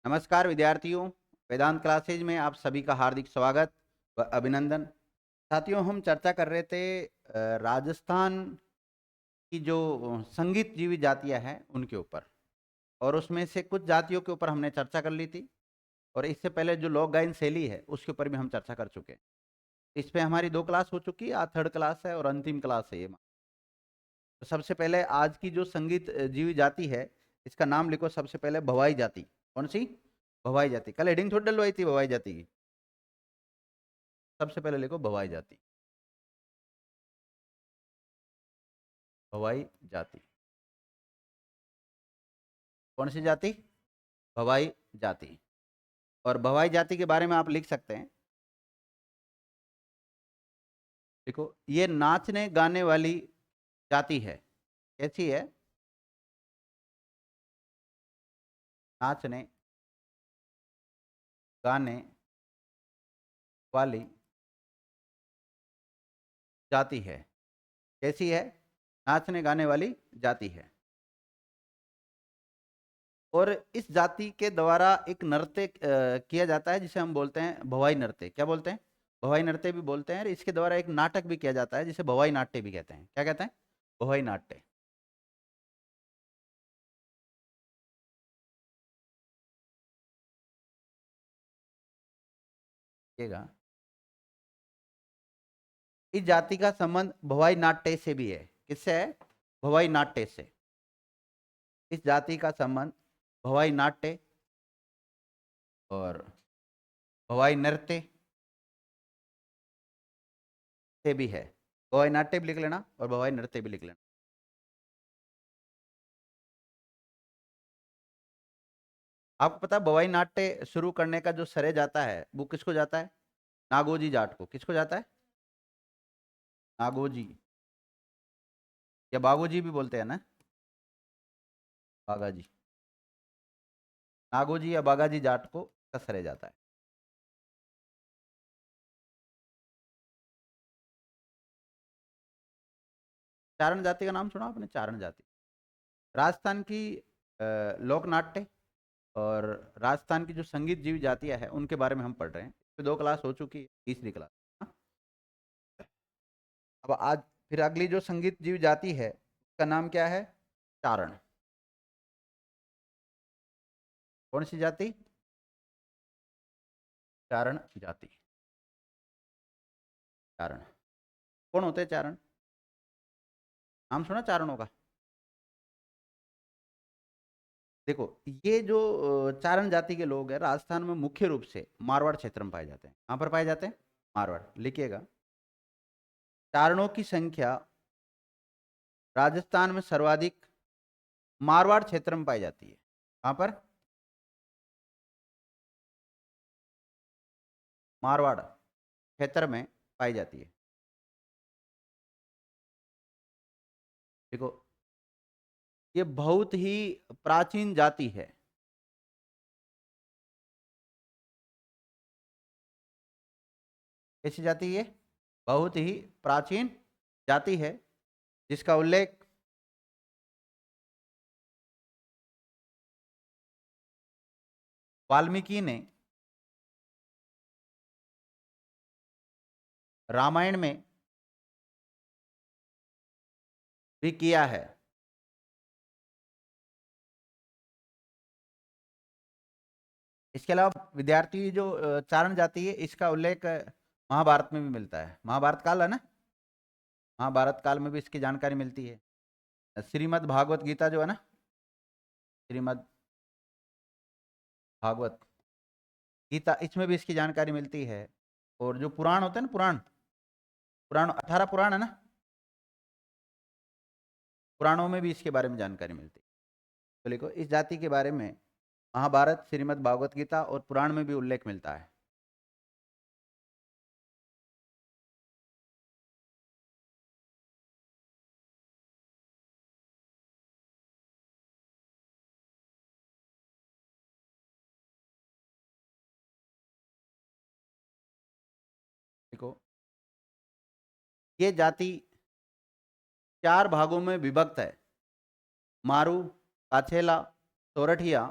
नमस्कार विद्यार्थियों, वेदांत क्लासेज में आप सभी का हार्दिक स्वागत व अभिनंदन। साथियों, हम चर्चा कर रहे थे राजस्थान की जो संगीत जीवी जातियां हैं उनके ऊपर, और उसमें से कुछ जातियों के ऊपर हमने चर्चा कर ली थी। और इससे पहले जो लोक गायन शैली है उसके ऊपर भी हम चर्चा कर चुके हैं। इस पे हमारी 2 क्लास हो चुकी है, आज थर्ड क्लास है और अंतिम क्लास है ये। तो सबसे पहले आज की जो संगीत जीवी जाति है, इसका नाम लिखो सबसे पहले भवाई जाति। कौन सी? भवाई जाति। कल हेडिंग थोड़ी डलवाई थी भवाई जाति की। सबसे पहले लिखो भवाई जाति। भवाई जाति। कौन सी जाति? भवाई जाति। और भवाई जाति के बारे में आप लिख सकते हैं, देखो ये नाचने गाने वाली जाति है। कैसी है? नाचने गाने वाली जाति है। कैसी है? नाचने गाने वाली जाति है। और इस जाति के द्वारा एक नृत्य किया जाता है जिसे हम बोलते हैं भवाई नृत्य। क्या बोलते हैं? भवाई नृत्य भी बोलते हैं। और इसके द्वारा एक नाटक भी किया जाता है जिसे भवाई नाट्य भी कहते हैं। क्या कहते हैं? भवाई नाट्य। इस जाति का संबंध भवाई नाट्य से भी है। किससे है? भवाई नाट्य से। इस जाति का संबंध भवाई नाट्य और भवाई नृत्य से भी है। भवाई नाट्य भी लिख लेना और भवाई नृत्य भी लिख लेना। आपको पता है भवाई नाट्य शुरू करने का जो श्रेय जाता है वो किसको जाता है? नागोजी जाट को। किसको जाता है? नागोजी या बागोजी भी बोलते हैं ना, बागाजी। नागोजी या बागाजी जाट को का श्रेय जाता है। चारण जाति का नाम सुना आपने? चारण जाति राजस्थान की लोक नाट्य और राजस्थान की जो संगीत जीवी जातियां हैं उनके बारे में हम पढ़ रहे हैं। इस पे 2 क्लास हो चुकी है, तीसरी क्लास। हाँ? अब आज फिर अगली जो संगीत जीवी जाति है उसका नाम क्या है? चारण। कौन सी जाति? चारण जाति। चारण कौन होते हैं? चारण नाम सुना चारणों का? देखो, ये जो चारण जाति के लोग हैं राजस्थान में मुख्य रूप से मारवाड़ क्षेत्र में पाए जाते हैं। कहाँ पर पाए जाते हैं? मारवाड़। लिखिएगा, चारणों की संख्या राजस्थान में सर्वाधिक मारवाड़ क्षेत्र में पाई जाती है। कहाँ पर? मारवाड़ क्षेत्र में पाई जाती है। देखो, ये बहुत ही प्राचीन जाति है। कैसी जाति है? बहुत ही प्राचीन जाति है जिसका उल्लेख वाल्मीकि ने रामायण में भी किया है। इसके अलावा विद्यार्थी जो चारण जाति है इसका उल्लेख महाभारत में भी मिलता है। महाभारत काल है ना, महाभारत काल में भी इसकी जानकारी मिलती है। श्रीमद् भागवत गीता जो है ना, श्रीमद् भागवत गीता, इसमें भी इसकी जानकारी मिलती है। और जो पुराण होते हैं ना, पुराण पुराण 18 पुराण है ना, पुराणों में भी इसके बारे में जानकारी मिलती है। तो लिखो, इस जाति के बारे में महाभारत, श्रीमद् भागवत गीता और पुराण में भी उल्लेख मिलता है। देखो, ये जाति 4 भागों में विभक्त है। मारू, काछेला, सोरठिया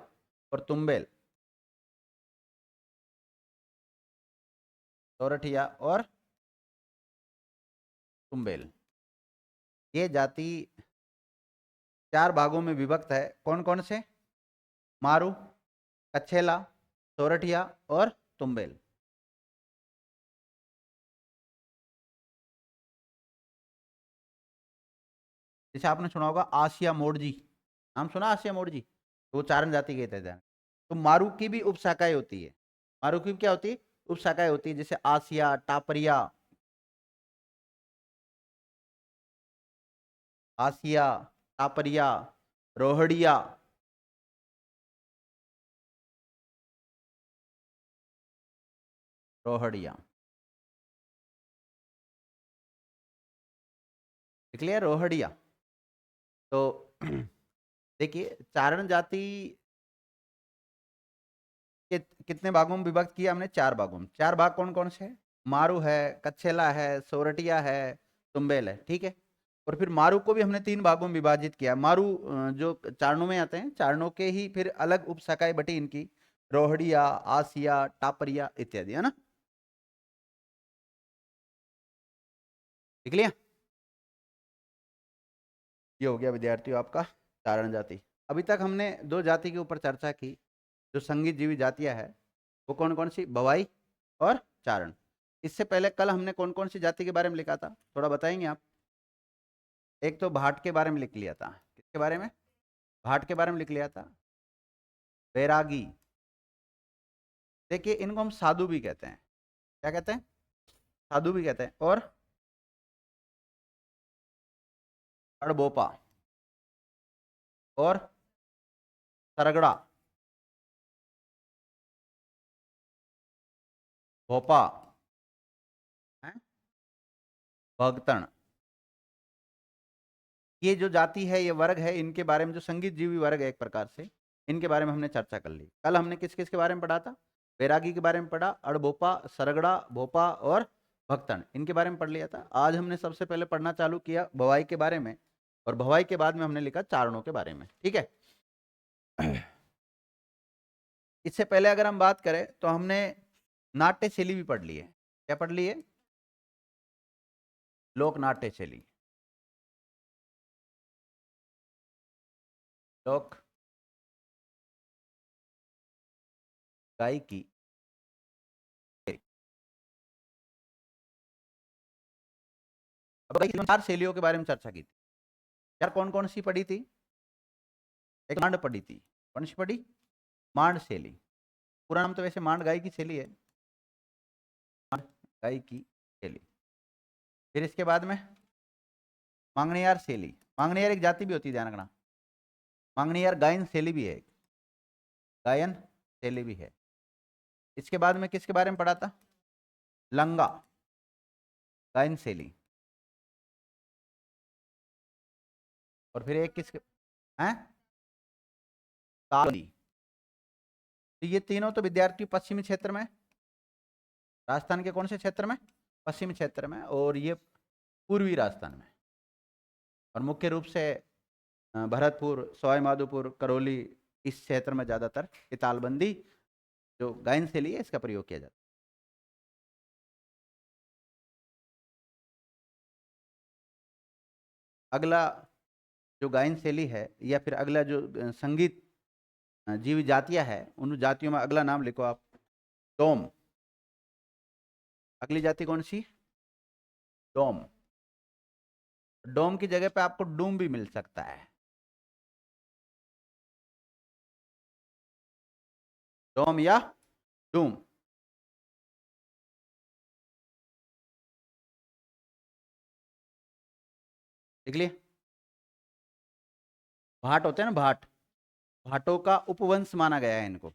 और तुम्बेल। सोरठिया और तुम्बेल। ये जाति 4 भागों में विभक्त है। कौन कौन से? मारू, कच्छेला, सोरठिया और तुम्बेल। जैसे आपने सुना होगा आसिया मोड़जी, नाम सुना आसिया मोड़जी, तो वो चारण जाति के तहत है। तो मारू की भी उपशाखाएं होती है। मारू की क्या होती है? उपशाखाएं होती है, जैसे आसिया, टापरिया, आसिया, टापरिया, रोहड़िया, रोहड़िया। क्लियर? रोहड़िया। तो देखिए चारण जाति के कितने भागों में विभक्त किया हमने? 4 भागों में। 4 भाग कौन कौन से? मारू है, कच्छेला है, सोरठिया है, तुम्बेल है। ठीक है। और फिर मारू को भी हमने 3 भागों में विभाजित किया। मारू जो चारणों में आते हैं, चारणों के ही फिर अलग उपशाखाएं बटी इनकी, रोहड़िया, आसिया, टापरिया इत्यादि, है ना। देख लिया? ये हो गया विद्यार्थियों आपका चारण जाति। अभी तक हमने 2 जाति के ऊपर चर्चा की, जो संगीत जीवी जातियां है, वो कौन कौन सी? भवाई और चारण। इससे पहले कल हमने कौन कौन सी जाति के बारे में लिखा था, थोड़ा बताएंगे आप? एक तो भाट के बारे में लिख लिया था। किसके बारे में? भाट के बारे में लिख लिया था। बैरागी, देखिए इनको हम साधु भी कहते हैं। क्या कहते हैं? साधु भी कहते हैं। और अड़बोपा और सरगड़ा, भोपा, हैं? भगतण। ये जो जाति है, ये वर्ग है, इनके बारे में, जो संगीत जीवी वर्ग है एक प्रकार से, इनके बारे में हमने चर्चा कर ली। कल हमने किस किस के बारे में पढ़ा था? बैरागी के बारे में पढ़ा, अड़भोपा, सरगड़ा, भोपा और भक्तन, इनके बारे में पढ़ लिया था। आज हमने सबसे पहले पढ़ना चालू किया भवाई के बारे में, और भवाई के बाद में हमने लिखा चारणों के बारे में। ठीक है। इससे पहले अगर हम बात करें तो हमने नाट्य शैली भी पढ़ ली है। क्या पढ़ ली है? लोक नाट्य शैली, लोक गायकी। अब 4 शैलियों के बारे में चर्चा की थी यार। कौन कौन सी पढ़ी थी? एक मांड पढ़ी थी। कौन सी पढ़ी? मांड शैली। पूरा नाम तो वैसे मांड गायकी शैली है, मांड गायकी शैली। फिर इसके बाद में मांगणियार शैली। मांगणियार एक जाति भी होती है, ध्यान रखना। मांगणियार गायन शैली भी है, गायन शैली भी है। इसके बाद में किसके बारे में पढ़ा था? लंगा गायन शैली। और फिर एक किसके हैं? ताली। तो ये तीनों तो विद्यार्थी पश्चिमी क्षेत्र में, राजस्थान के कौन से क्षेत्र में? पश्चिमी क्षेत्र में। और ये पूर्वी राजस्थान में, और मुख्य रूप से भरतपुर, सवाई माधोपुर, करौली, इस क्षेत्र में ज्यादातर ये तालबंदी जो गायन शैली है इसका प्रयोग किया जाता है। अगला जो गायन शैली है, या फिर अगला जो संगीत जीवी जातियां है, उन जातियों में अगला नाम लिखो आप, डोम। अगली जाति कौन सी? डोम। डोम की जगह पे आपको डूम भी मिल सकता है। डोम या डूम। देख लिए? भाट होते हैं ना, भाट, भाटों का उपवंश माना गया है इनको,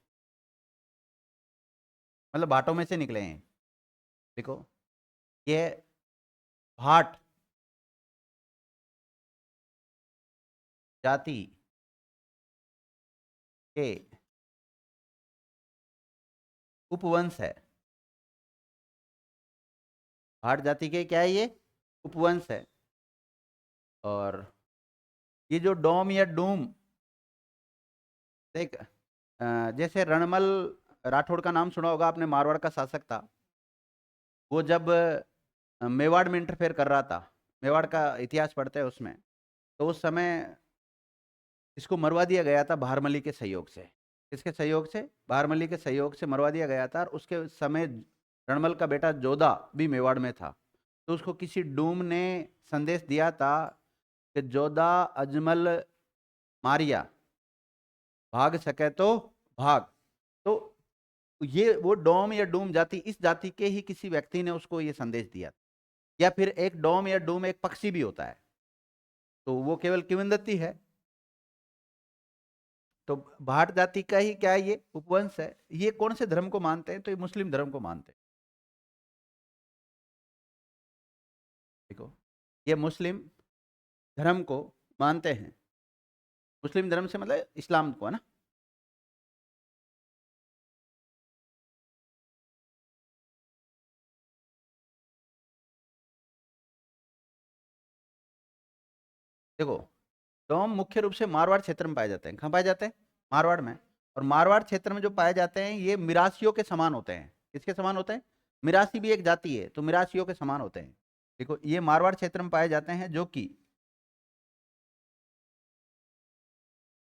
मतलब भाटों में से निकले हैं। देखो ये भाट जाति के उपवंश है। भाट जाति के क्या है? ये उपवंश है। और ये जो डोम या डूम, देख जैसे रणमल राठौड़ का नाम सुना होगा आपने, मारवाड़ का शासक था। वो जब मेवाड़ में इंटरफेयर कर रहा था, मेवाड़ का इतिहास पढ़ते हैं उसमें, तो उस समय इसको मरवा दिया गया था बहारमली के सहयोग से। किसके सहयोग से? बहारमली के सहयोग से मरवा दिया गया था। और उसके समय रणमल का बेटा जोधा भी मेवाड़ में था। तो उसको किसी डूम ने संदेश दिया था कि जोधा अजमल मारिया, भाग सके तो भाग। तो ये वो डोम या डूम जाति, इस जाति के ही किसी व्यक्ति ने उसको ये संदेश दिया। या फिर एक डोम या डूम एक पक्षी भी होता है, तो वो केवल किंवदंती है। तो भाट जाति का ही क्या है, ये उपवंश है। ये कौन से धर्म को मानते हैं? तो ये मुस्लिम धर्म को मानते हैं। देखो, ये मुस्लिम धर्म को मानते हैं। मुस्लिम धर्म से मतलब इस्लाम को, है ना। देखो, डोम मुख्य रूप से मारवाड़ क्षेत्र में पाए जाते हैं। कहाँ पाए जाते हैं? मारवाड़ में। और मारवाड़ क्षेत्र में जो पाए जाते हैं ये मिरासियों के समान होते हैं। किसके समान होते हैं? मिरासी भी एक जाति है, तो मिरासियों के समान होते हैं। देखो, ये मारवाड़ क्षेत्र में पाए जाते हैं, जो कि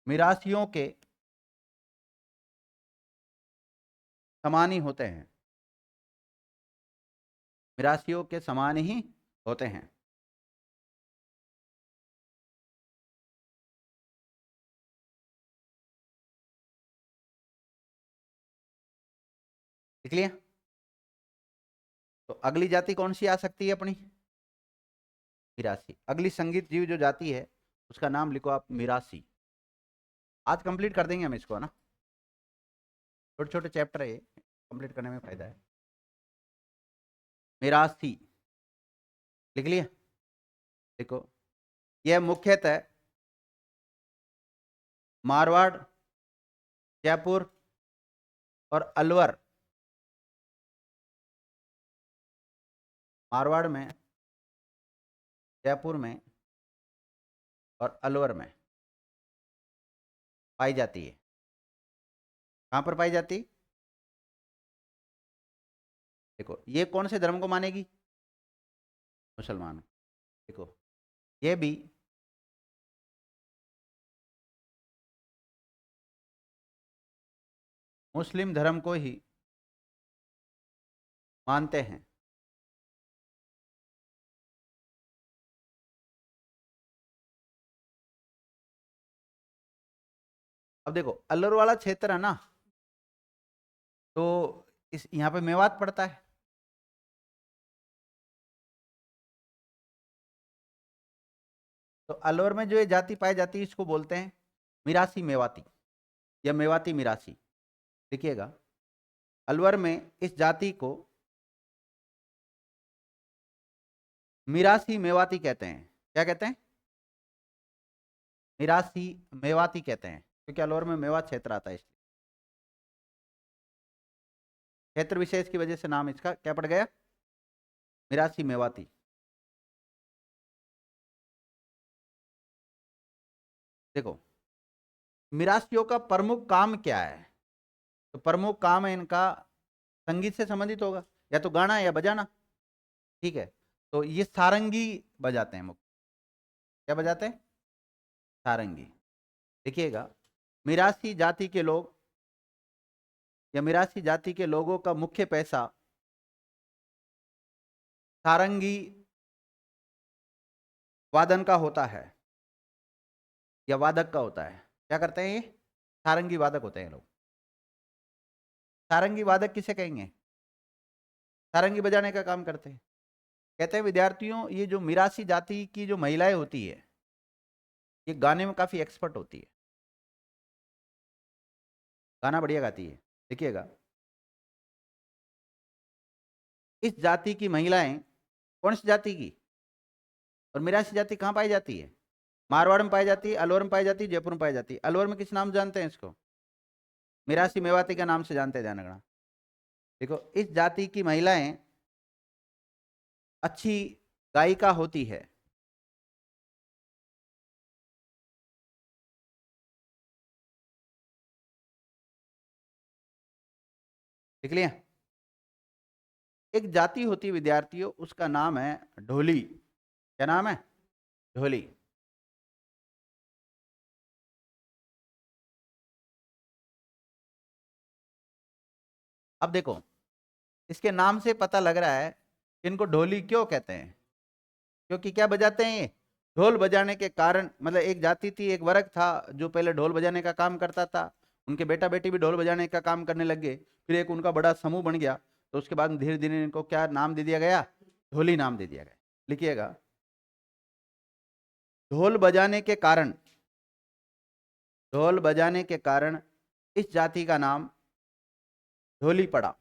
मिरासियों के समान ही होते हैं। मिरासियों के समान ही होते हैं। देख लिया। तो अगली जाति कौन सी आ सकती है अपनी? मिरासी। अगली संगीत जीव जो जाति है उसका नाम लिखो आप, मिरासी। आज कंप्लीट कर देंगे हम इसको, है ना। छोटे छोटे चैप्टर है ये, कंप्लीट करने में फायदा है। मिरासी लिख लिया। देखो, यह मुख्यतः मारवाड़, जयपुर और अलवर, मारवाड़ में, जयपुर में और अलवर में पाई जाती है। कहाँ पर पाई जाती? देखो, ये कौन से धर्म को मानेगी? मुसलमान। देखो, ये भी मुस्लिम धर्म को ही मानते हैं। अब देखो, अलवर वाला क्षेत्र है ना, तो इस यहाँ पे मेवात पड़ता है। तो अलवर में जो ये जाति पाई जाती है इसको बोलते हैं मिरासी मेवाती या मेवाती मिरासी। देखिएगा, अलवर में इस जाति को मिरासी मेवाती कहते हैं। क्या कहते हैं? मिरासी मेवाती कहते हैं, क्योंकि अलवर में मेवात क्षेत्र आता है, इसलिए क्षेत्र विशेष की वजह से नाम इसका क्या पड़ गया? मिरासी मेवाती। देखो, मिरासियों का प्रमुख काम क्या है? तो प्रमुख काम है इनका संगीत से संबंधित होगा, या तो गाना या बजाना। ठीक है, तो ये सारंगी बजाते हैं। मुख्य क्या बजाते हैं? सारंगी। देखिएगा, मिरासी जाति के लोग या मिरासी जाति के लोगों का मुख्य पैसा सारंगी वादन का होता है या वादक का होता है। क्या करते हैं ये? सारंगी वादक होते हैं लोग। सारंगी वादक किसे कहेंगे? सारंगी बजाने का काम करते हैं। कहते हैं विद्यार्थियों, ये जो मिरासी जाति की जो महिलाएं होती है ये गाने में काफी एक्सपर्ट होती है, गाना बढ़िया गाती है। देखिएगा, इस जाति की महिलाएं, कौन सी जाति की? और मिरासी जाति कहाँ पाई जाती है? मारवाड़ में पाई जाती है, अलवर में पाई जाती है, जयपुर में पाई जाती है। अलवर में किस नाम से जानते हैं इसको? मिरासी मेवाती का नाम से जानते हैं, ध्यान रखना। देखो, इस जाति की महिलाएं अच्छी गायिका होती है। देख लिया। एक जाति होती है विद्यार्थियों, उसका नाम है ढोली। क्या नाम है? ढोली। अब देखो, इसके नाम से पता लग रहा है कि इनको ढोली क्यों कहते हैं। क्योंकि क्या बजाते हैं ये? ढोल बजाने के कारण, मतलब एक जाति थी, एक वर्ग था जो पहले ढोल बजाने का काम करता था। उनके बेटा बेटी भी ढोल बजाने का काम करने लग गए, फिर एक उनका बड़ा समूह बन गया। तो उसके बाद धीरे धीरे इनको क्या नाम दे दिया गया? ढोली नाम दे दिया गया। लिखिएगा, ढोल बजाने के कारण, ढोल बजाने के कारण इस जाति का नाम ढोली पड़ा।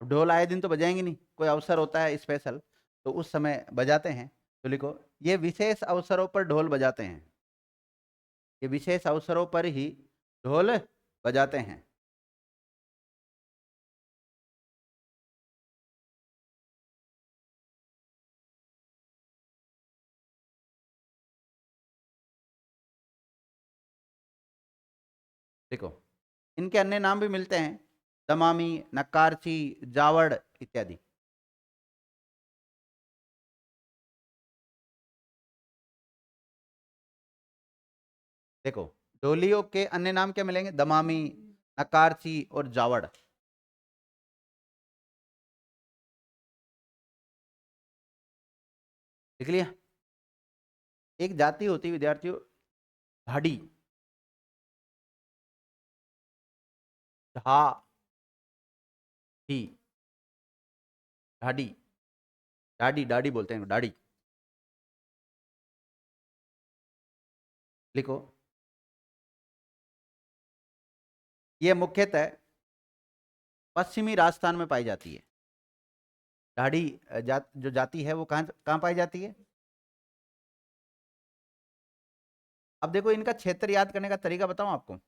ढोल आए दिन तो बजाएंगे नहीं, कोई अवसर होता है स्पेशल, तो उस समय बजाते हैं। तो लिखो, ये विशेष अवसरों पर ढोल बजाते हैं। ये विशेष अवसरों पर ही ढोल बजाते हैं। देखो, इनके अन्य नाम भी मिलते हैं, दमामी, नक्कारची, जावड़ इत्यादि। देखो, ढोलियों के अन्य नाम क्या मिलेंगे? दमामी, नक्कारची और जावड़। देख लिया? एक जाति होती है विद्यार्थियों, ढाडी। ढा डी, ढाडी, डाडी, डाडी बोलते हैं डाडी। लिखो, ये मुख्यतः पश्चिमी राजस्थान में पाई जाती है। ढाडी जो जाति है वो कहाँ कहाँ पाई जाती है? अब देखो, इनका क्षेत्र याद करने का तरीका बताऊं आपको।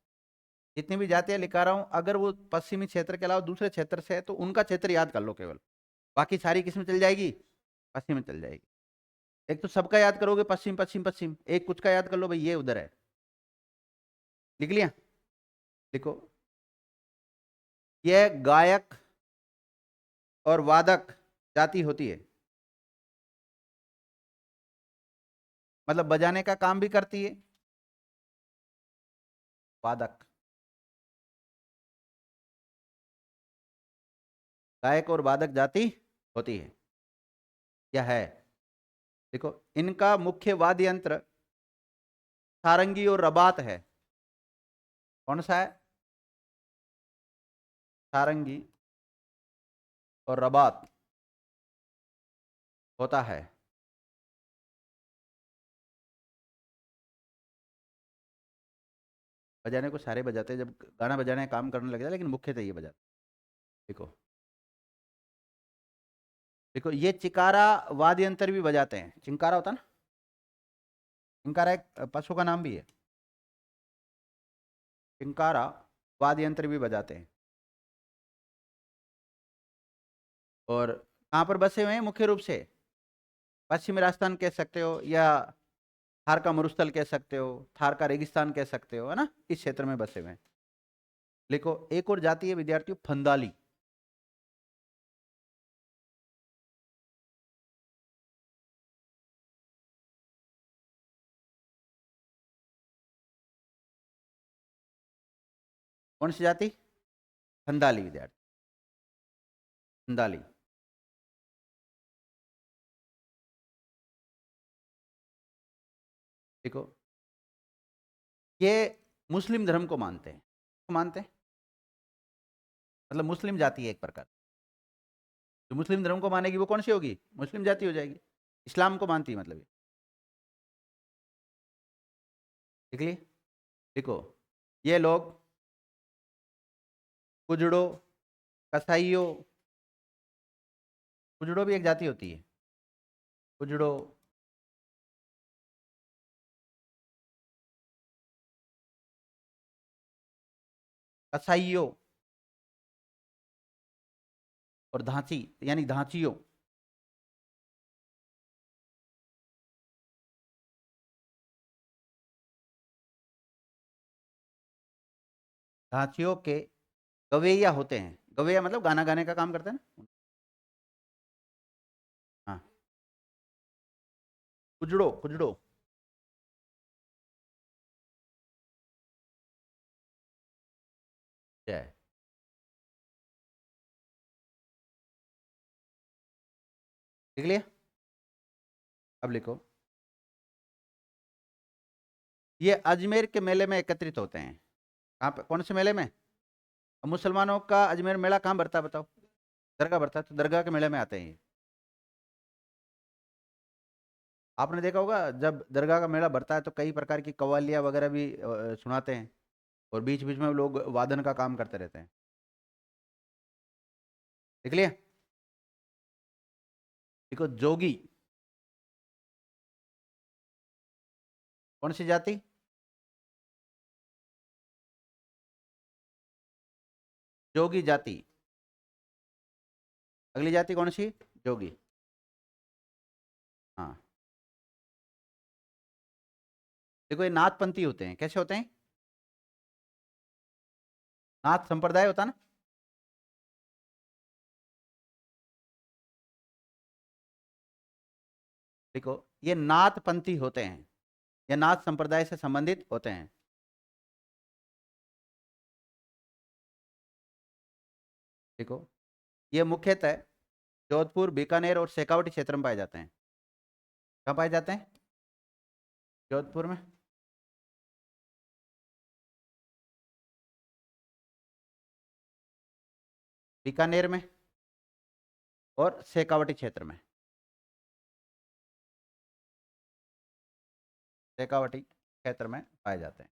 जितनी भी जातियां लिखा रहा हूं, अगर वो पश्चिमी क्षेत्र के अलावा दूसरे क्षेत्र से है तो उनका क्षेत्र याद कर लो केवल। बाकी सारी किस में चल जाएगी? पश्चिम में चल जाएगी। एक तो सबका याद करोगे, पश्चिम पश्चिम पश्चिम, एक कुछ का याद कर लो, भाई ये उधर है। लिख लिया? लिखो, यह गायक और वादक जाति होती है। मतलब बजाने का काम भी करती है, वादक। गायक और वादक जाति होती है, यह है। देखो, इनका मुख्य वाद्य यंत्र सारंगी और रबात है। कौन सा है? सारंगी और रबात होता है। बजाने को सारे बजाते हैं, जब गाना बजाने का काम करने लग जाए, लेकिन मुख्यतः ये बजाते। देखो, देखो ये चिकारा वाद्य यंत्र भी बजाते हैं। चिंकारा होता है ना, चिंकारा एक पशु का नाम भी है। चिंकारा वाद्य यंत्र भी बजाते हैं। और कहाँ पर बसे हुए हैं मुख्य रूप से? पश्चिमी राजस्थान कह सकते हो, या थार का मरुस्थल कह सकते हो, थार का रेगिस्तान कह सकते हो, है ना, इस क्षेत्र में बसे हुए हैं। लिखो, एक और जाति है विद्यार्थियों, फंदाली। कौन सी जाति? फंदाली विद्यार्थी, फंदाली। देखो, ये मुस्लिम धर्म को मानते हैं। को मानते हैं, मतलब मुस्लिम जाति है एक प्रकार। जो मुस्लिम धर्म को मानेगी वो कौन सी होगी? मुस्लिम जाति हो जाएगी। इस्लाम को मानती है मतलब ये। देख लिए? देखो, ये लोग कुजड़ो, कसाईयों, कुजड़ो भी एक जाति होती है। कुजड़ो, कसाईयों, और धांची यानी धांचियों। धांचियों के गवैया होते हैं। गवैया मतलब गाना गाने का काम करते हैं ना। हाँ, कुजड़ो कुजड़ो। जय। लिख लिया। अब लिखो, ये अजमेर के मेले में एकत्रित होते हैं। कहाँ पे, कौन से मेले में? अब मुसलमानों का अजमेर मेला कहाँ भरता है बताओ? दरगाह भरता है, तो दरगाह के मेले में आते हैं ये। आपने देखा होगा जब दरगाह का मेला भरता है तो कई प्रकार की कव्वालियाँ वगैरह भी सुनाते हैं, और बीच बीच में लोग वादन का काम करते रहते हैं। देख लिया। देखो, जोगी कौन सी जाति? जोगी जाति। अगली जाति कौन सी? जोगी। हाँ, देखो ये नाथपंथी होते हैं। कैसे होते हैं? नाथ संप्रदाय होता है ना। देखो, ये नाथपंथी होते हैं, ये नाथ संप्रदाय से संबंधित होते हैं। देखो, ये मुख्यतः जोधपुर, बीकानेर और शेखावटी क्षेत्र में पाए जाते हैं। कहाँ पाए जाते हैं? जोधपुर में, बीकानेर में और शेखावटी क्षेत्र में। शेखावटी क्षेत्र में पाए जाते हैं।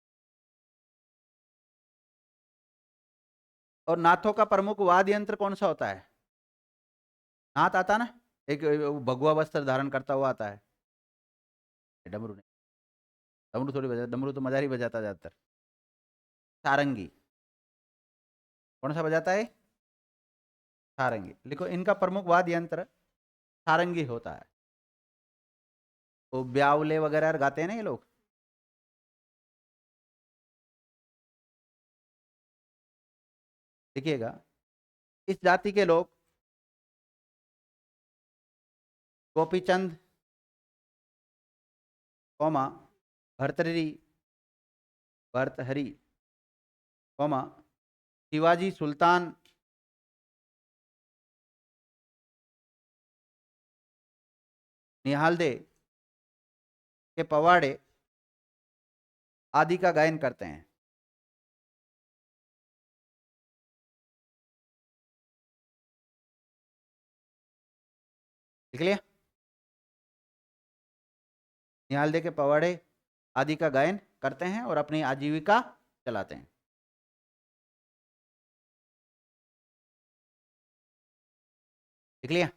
और नाथों का प्रमुख वाद्य यंत्र कौन सा होता है? नाथ आता ना, एक भगवा वस्त्र धारण करता हुआ आता है। डमरू नहीं, डमरू थोड़ी बजा, डमरू तो मजारी बजाता ज्यादातर। सारंगी। कौन सा बजाता है? सारंगी। लिखो, इनका प्रमुख वाद्य यंत्र सारंगी होता है। तो ब्यावले वगैरह गाते हैं ना ये लोग। देखिएगा, इस जाति के लोग गोपीचंद, कौमा भर्तृहरि, भर्तहरि, कौमा शिवाजी सुल्तान, निहाल दे के पवाड़े आदि का गायन करते हैं। लिख लिया। निहाल दे के पवाड़े आदि का गायन करते हैं और अपनी आजीविका चलाते हैं। लिख लिया।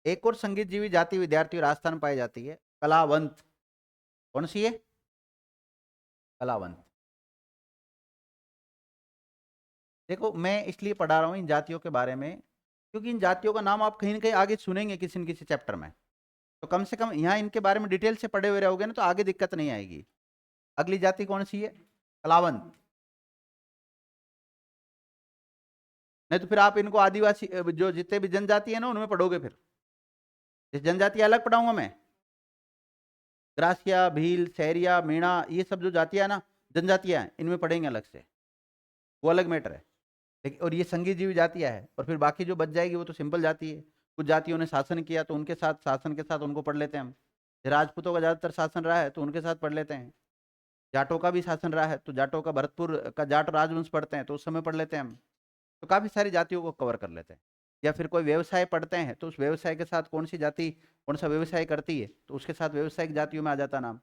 एक और संगीत जीवी जाति विद्यार्थी राजस्थान में पाई जाती है, कलावंत। कौन सी है? कलावंत। देखो, मैं इसलिए पढ़ा रहा हूँ इन जातियों के बारे में क्योंकि इन जातियों का नाम आप कहीं ना कहीं आगे सुनेंगे किसी न किसी चैप्टर में। तो कम से कम यहाँ इनके बारे में डिटेल से पढ़े हुए रहोगे ना तो आगे दिक्कत नहीं आएगी। अगली जाति कौन सी है? कलावंत। नहीं तो फिर आप इनको आदिवासी जो जितने भी जनजाति है ना उनमें पढ़ोगे फिर। इस जनजाति अलग पढ़ाऊंगा मैं। ग्रासिया, भील, सहरिया, मीणा, ये सब जो जातियां ना, जनजातियां हैं, इनमें पढ़ेंगे अलग से, वो अलग मैटर है। लेकिन और ये संघीय जीवी जातियां है, और फिर बाकी जो बच जाएगी वो तो सिंपल जाति है। कुछ जातियों ने शासन किया तो उनके साथ, शासन के साथ उनको पढ़ लेते हैं हम। राजपूतों का ज्यादातर शासन रहा है तो उनके साथ पढ़ लेते हैं। जाटों का भी शासन रहा है तो जाटों का, भरतपुर का जाट राजवंश पढ़ते हैं तो उस समय पढ़ लेते हैं हम। तो काफी सारी जातियों को कवर कर लेते हैं। या फिर कोई व्यवसाय पढ़ते हैं तो उस व्यवसाय के साथ कौन सी जाति कौन सा व्यवसाय करती है तो उसके साथ व्यवसायिक जातियों में आ जाता नाम।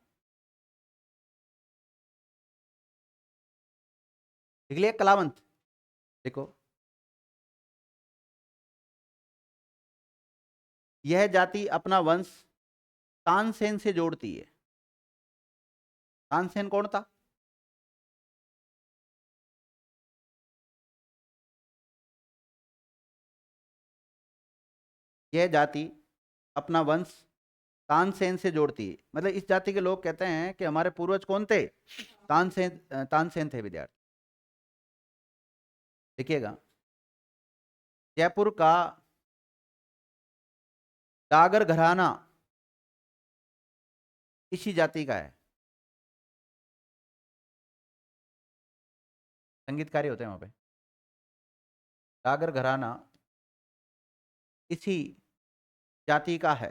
लिख लिया कलावंत। देखो, यह जाति अपना वंश तानसेन से जोड़ती है। तानसेन कौन था? यह जाति अपना वंश तानसेन से जोड़ती है। मतलब इस जाति के लोग कहते हैं कि हमारे पूर्वज कौन थे? तानसेन थे विद्यार्थी। देखिएगा, जयपुर का डागर घराना इसी जाति का है। संगीतकारी होते हैं वहां पे। डागर घराना इसी जाति का है।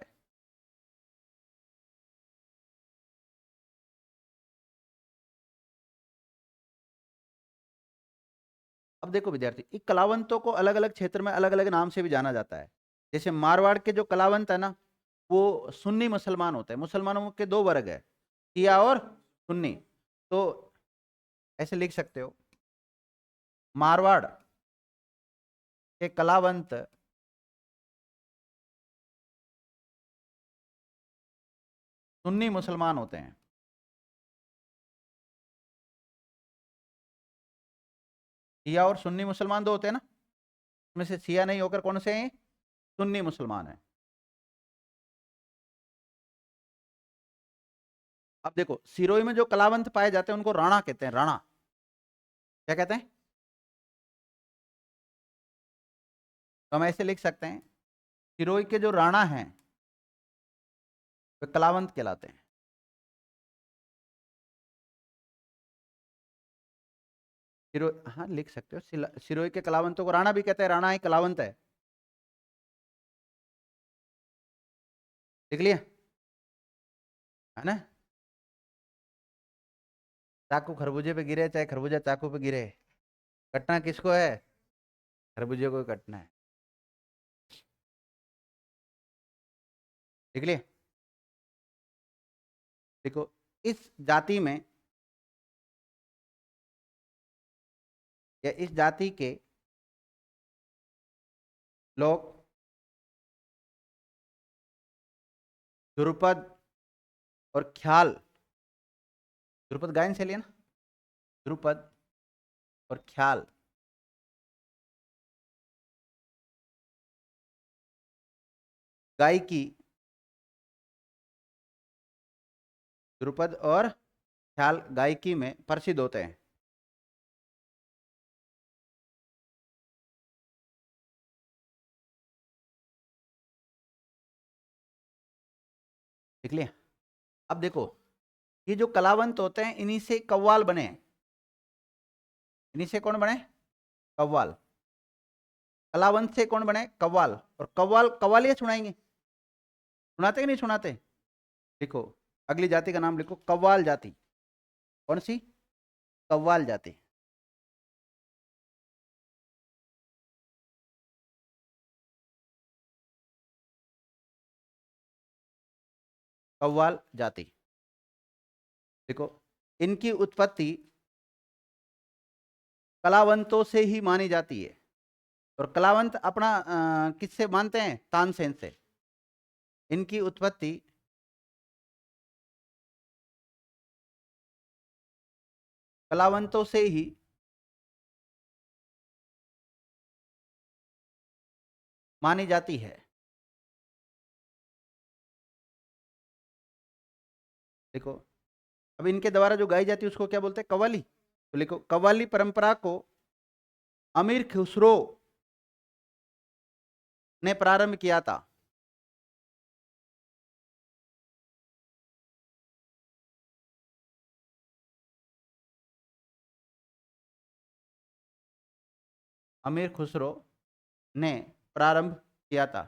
अब देखो विद्यार्थी, इन कलावंतों को अलग अलग क्षेत्र में अलग अलग नाम से भी जाना जाता है। जैसे मारवाड़ के जो कलावंत है ना, वो सुन्नी मुसलमान होते हैं। मुसलमानों के दो वर्ग है, शिया और सुन्नी। तो ऐसे लिख सकते हो, मारवाड़ के कलावंत सुन्नी मुसलमान होते हैं। शिया और सुन्नी मुसलमान दो होते हैं ना, उसमें से शिया नहीं होकर कौन से हैं? सुन्नी मुसलमान है। अब देखो, सिरोही में जो कलावंत पाए जाते हैं उनको राणा कहते हैं। राणा क्या कहते हैं? तो हम ऐसे लिख सकते हैं, सिरोही के जो राणा हैं वे कलावंत कहलाते हैं। हाँ लिख सकते हो, सिरोही के कलावंतों को राणा भी कहते हैं। राणा ही कलावंत है। लिख लिया है ना? चाकू खरबूजे पे गिरे चाहे खरबूजा चाकू पे गिरे, कटना किसको है? खरबूजे को कटना है। लिख लिया। देखो, इस जाति में या इस जाति के लोग ध्रुपद और ख्याल, ध्रुपद गायन शैली है ना, ध्रुपद और ख्याल गायकी, ध्रुपद और ख्याल गायकी में प्रसिद्ध होते हैं। लिख लिया। अब देखो, ये जो कलावंत होते हैं इन्हीं से कव्वाल बने। इन्हीं से कौन बने? कव्वाल। कलावंत से कौन बने? कव्वाल। और कव्वाल कव्वालियां सुनाएंगे, सुनाते कि नहीं सुनाते? लिखो, अगली जाति का नाम लिखो, कव्वाल जाति। कौन सी? कव्वाल जाति। कव्वाल जाति। देखो, इनकी उत्पत्ति कलावंतों से ही मानी जाती है। और कलावंत अपना किससे मानते हैं? तानसेन से। इनकी उत्पत्ति कलावंतों से ही मानी जाती है। देखो, अब इनके द्वारा जो गाई जाती है उसको क्या बोलते हैं? कव्वाली। तो लिखो, कव्वाली परंपरा को अमीर खुसरो ने प्रारंभ किया था। अमीर खुसरो ने प्रारंभ किया था।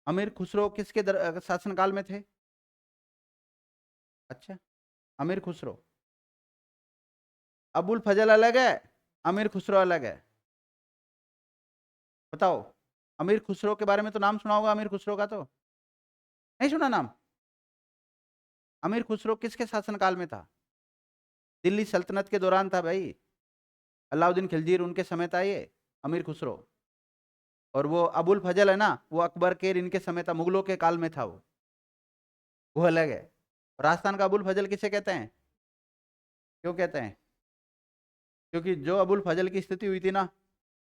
अमीर खुसरो किसके शासनकाल में थे? अच्छा, अमीर खुसरो। अबुल फजल अलग है, अमीर खुसरो अलग है। बताओ, अमीर खुसरो के बारे में तो नाम सुना होगा, अमीर खुसरो का तो नहीं सुना नाम। अमीर खुसरो किसके शासनकाल में था? दिल्ली सल्तनत के दौरान था भाई। अलाउद्दीन खिलजी उनके समय था ये अमीर खुसरो। और वो अबुल फजल है ना, वो अकबर के इनके समय था, मुगलों के काल में था वो अलग है। राजस्थान का अबुल फजल किसे कहते हैं? क्यों कहते हैं? क्योंकि जो अबुल फजल की स्थिति हुई थी ना,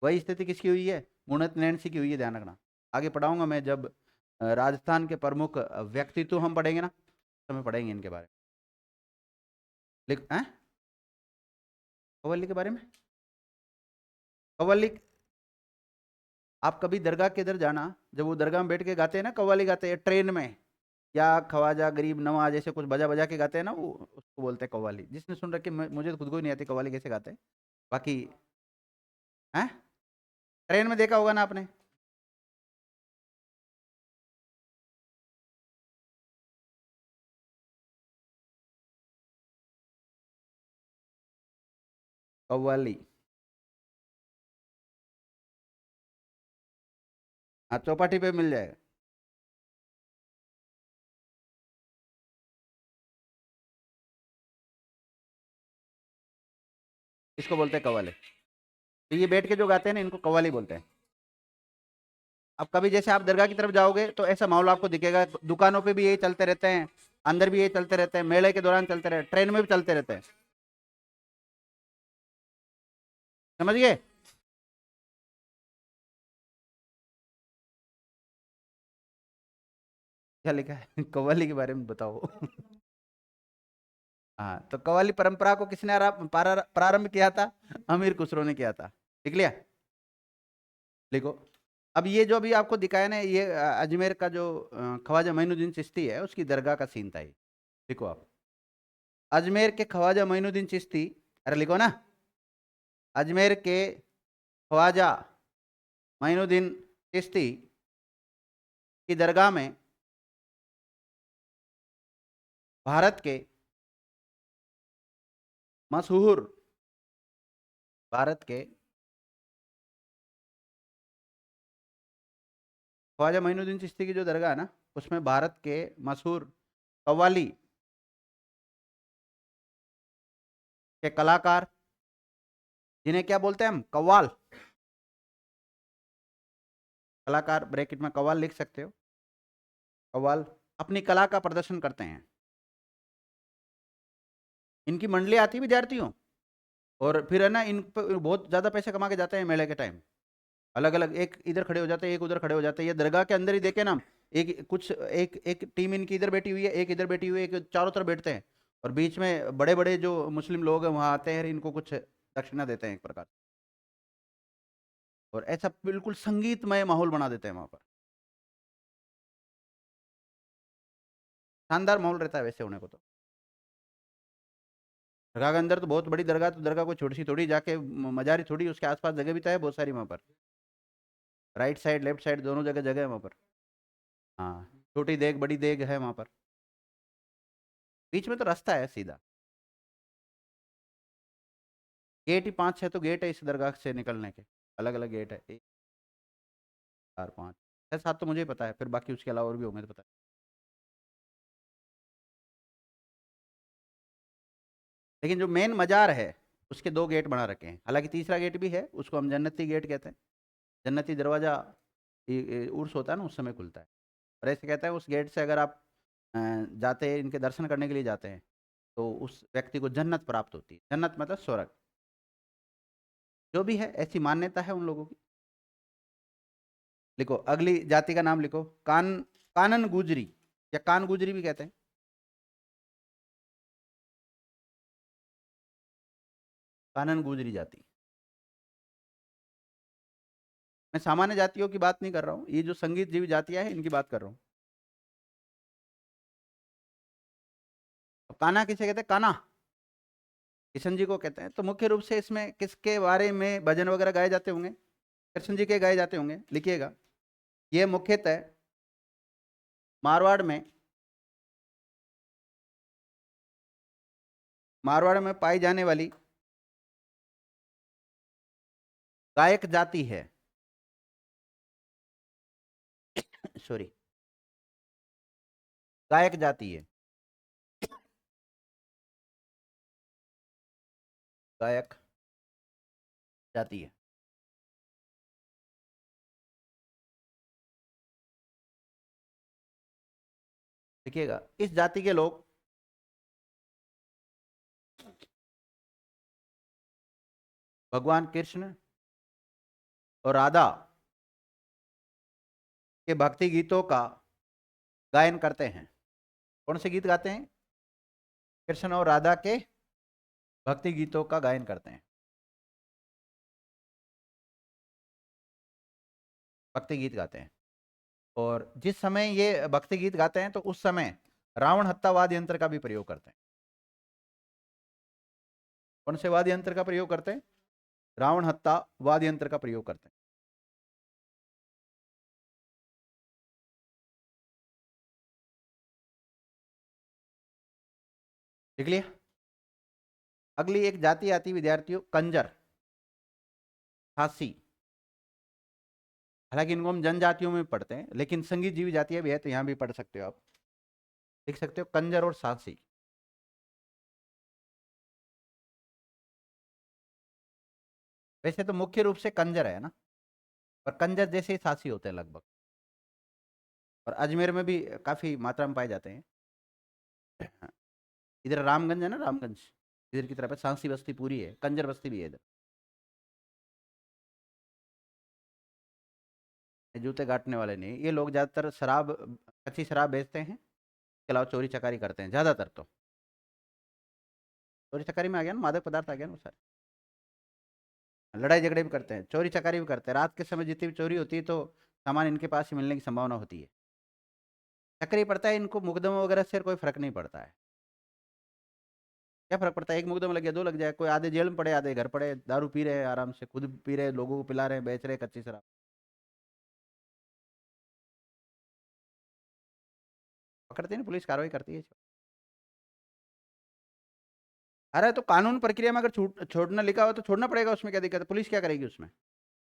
वही स्थिति किसकी हुई है? मुनत नैणसी की हुई है, ध्यान रखना। आगे पढ़ाऊंगा मैं जब राजस्थान के प्रमुख व्यक्तित्व हम पढ़ेंगे ना, तो हमें पढ़ेंगे इनके बारे में। लिख हैं कव्वाली के बारे में। कव्वाली, आप कभी दरगाह के इधर जाना, जब वो दरगाह में बैठ के गाते हैं ना, कव्वाली गाते हैं ट्रेन में, या ख्वाजा गरीब नवाज ऐसे कुछ बजा बजा के गाते हैं ना, वो उसको बोलते हैं कव्वाली। जिसने सुन रखी, मुझे तो खुद को ही नहीं आती कव्वाली कैसे गाते हैं। बाकी हैं, ट्रेन में देखा होगा ना आपने। कव्वाली, हाँ चौपाटी पे मिल जाएगा। इसको बोलते हैं कव्वाली। तो ये बैठ के जो गाते हैं ना, इनको कव्वाली बोलते हैं। अब कभी जैसे आप दरगाह की तरफ जाओगे तो ऐसा माहौल आपको दिखेगा, दुकानों पे भी यही चलते रहते हैं, अंदर भी यही चलते रहते हैं, मेले के दौरान चलते रहते, ट्रेन में भी चलते रहते हैं। समझ गए। क्या लिखा है कव्वाली के बारे में बताओ हाँ, तो कव्वाली परंपरा को किसने प्रारंभ किया था? अमीर खुसरो ने किया था। लिख लिया, लिखो। अब ये जो अभी आपको दिखाया ना, ये अजमेर का जो ख्वाजा मोइनुद्दीन चिश्ती है, उसकी दरगाह का सीन था ये। लिखो आप, अजमेर के ख्वाजा मोइनुद्दीन चिश्ती, अरे लिखो ना, अजमेर के ख्वाजा मोइनुद्दीन चिश्ती की दरगाह में भारत के मशहूर, भारत के ख्वाजा मोइनुद्दीन चिश्ती की जो दरगाह है ना, उसमें भारत के मशहूर कव्वाली के कलाकार, जिन्हें क्या बोलते हैं हम, कव्वाल, कलाकार ब्रैकेट में कव्वाल लिख सकते हो, कव्वाल अपनी कला का प्रदर्शन करते हैं। इनकी मंडली आती है विद्यार्थियों, और फिर है ना, इन पर बहुत ज़्यादा पैसे कमा के जाते हैं मेले के टाइम। अलग अलग, एक इधर खड़े हो जाते हैं, एक उधर खड़े हो जाते हैं, ये दरगाह के अंदर ही देखे ना, एक कुछ एक एक टीम इनकी इधर बैठी हुई है, एक इधर बैठी हुई है, एक चारों तरफ बैठते हैं, और बीच में बड़े बड़े जो मुस्लिम लोग हैं वहाँ आते हैं, इनको कुछ दक्षिणा देते हैं एक प्रकार, और ऐसा बिल्कुल संगीतमय माहौल बना देते हैं वहाँ पर। शानदार माहौल रहता है वैसे होने को तो। दरगाह के अंदर तो बहुत बड़ी दरगाह, तो दरगाह को छोटी सी थोड़ी, जाके मजारी थोड़ी, उसके आसपास जगह भी तो है बहुत सारी वहाँ पर, राइट साइड लेफ्ट साइड दोनों जगह जगह है वहाँ पर। हाँ, छोटी देग बड़ी देग है वहाँ पर, बीच में तो रास्ता है सीधा। गेट ही 5-6 तो गेट है इस दरगाह से निकलने के, अलग अलग गेट है, 1 4 5 6 7 तो मुझे ही पता है, फिर बाकी उसके अलावा और भी होंगे तो पता है। लेकिन जो मेन मजार है, उसके 2 गेट बना रखे हैं, हालांकि तीसरा गेट भी है, उसको हम जन्नती गेट कहते हैं। जन्नती दरवाजा उर्स होता है ना, उस समय खुलता है। और ऐसे कहता है, उस गेट से अगर आप जाते हैं, इनके दर्शन करने के लिए जाते हैं, तो उस व्यक्ति को जन्नत प्राप्त होती है। जन्नत मतलब स्वर्ग, जो भी है, ऐसी मान्यता है उन लोगों की। लिखो, अगली जाति का नाम लिखो, कानन गुजरी, या कान गुजरी भी कहते हैं। कानन गुजरी जाति। मैं सामान्य जातियों की बात नहीं कर रहा हूँ, ये जो संगीत जीवी जातियां हैं इनकी बात कर रहा हूँ। काना किसे कहते हैं? काना किशन जी को कहते हैं। तो मुख्य रूप से इसमें किसके बारे में भजन वगैरह गाए जाते होंगे? कृष्ण जी के गाए जाते होंगे, लिखिएगा। ये मुख्यतः मारवाड़ में, मारवाड़ में पाई जाने वाली गायक जाति है। सॉरी, गायक जाति है, गायक जाति है। देखिएगा, इस जाति के लोग भगवान कृष्ण और राधा के भक्ति गीतों का गायन करते हैं। कौन से गीत गाते हैं? कृष्ण और राधा के भक्ति गीतों का गायन करते हैं, भक्ति गीत गाते हैं। और जिस समय ये भक्ति गीत गाते हैं तो उस समय रावण हत्ता वाद्य यंत्र का भी प्रयोग करते हैं। कौन से वाद्य यंत्र का प्रयोग करते हैं? रावण हत्ता वाद्य यंत्र का प्रयोग करते हैं। देख लिया। अगली एक जाति आती विद्यार्थियों, कंजर, खासी। हालांकि इनको हम जनजातियों में पढ़ते हैं, लेकिन संगीत जीवी जातियां भी है तो यहां भी पढ़ सकते हो आप। देख सकते हो कंजर और सासी। वैसे तो मुख्य रूप से कंजर है ना, पर कंजर जैसे ही सासी होते हैं लगभग। और अजमेर में भी काफी मात्रा में पाए जाते हैं। हाँ, इधर रामगंज है ना, रामगंज इधर की तरफ है, सांसी बस्ती पूरी है, कंजर बस्ती भी है इधर। ये जूते काटने वाले नहीं, ये लोग ज्यादातर शराब, कच्ची शराब बेचते हैं, इसके अलावा चोरी चकारी करते हैं ज्यादातर। तो चोरी चकारी में आ गया ना, मादक पदार्थ आ गया ना वो सारे। लड़ाई झगड़े भी करते हैं, चोरी चकारी भी करते हैं। रात के समय जितनी भी चोरी होती है तो सामान इनके पास ही मिलने की संभावना होती है। चक्कर ये पड़ता है, इनको मुकदमा वगैरह से कोई फर्क नहीं पड़ता है। क्या फर्क पड़ता है, एक मुकदमा लग गया, दो लग जाए, कोई आधे जेल में पड़े, आधे घर पड़े, दारू पी रहे हैं आराम से, खुद पी रहे हैं, लोगों को पिला रहे हैं, बेच रहे हैं कच्ची शराब। पकड़ते नहीं, पुलिस कार्रवाई करती है। अरे तो कानून प्रक्रिया में अगर छोड़ना लिखा हो तो छोड़ना पड़ेगा, उसमें क्या दिक्कत है? पुलिस क्या करेगी उसमें?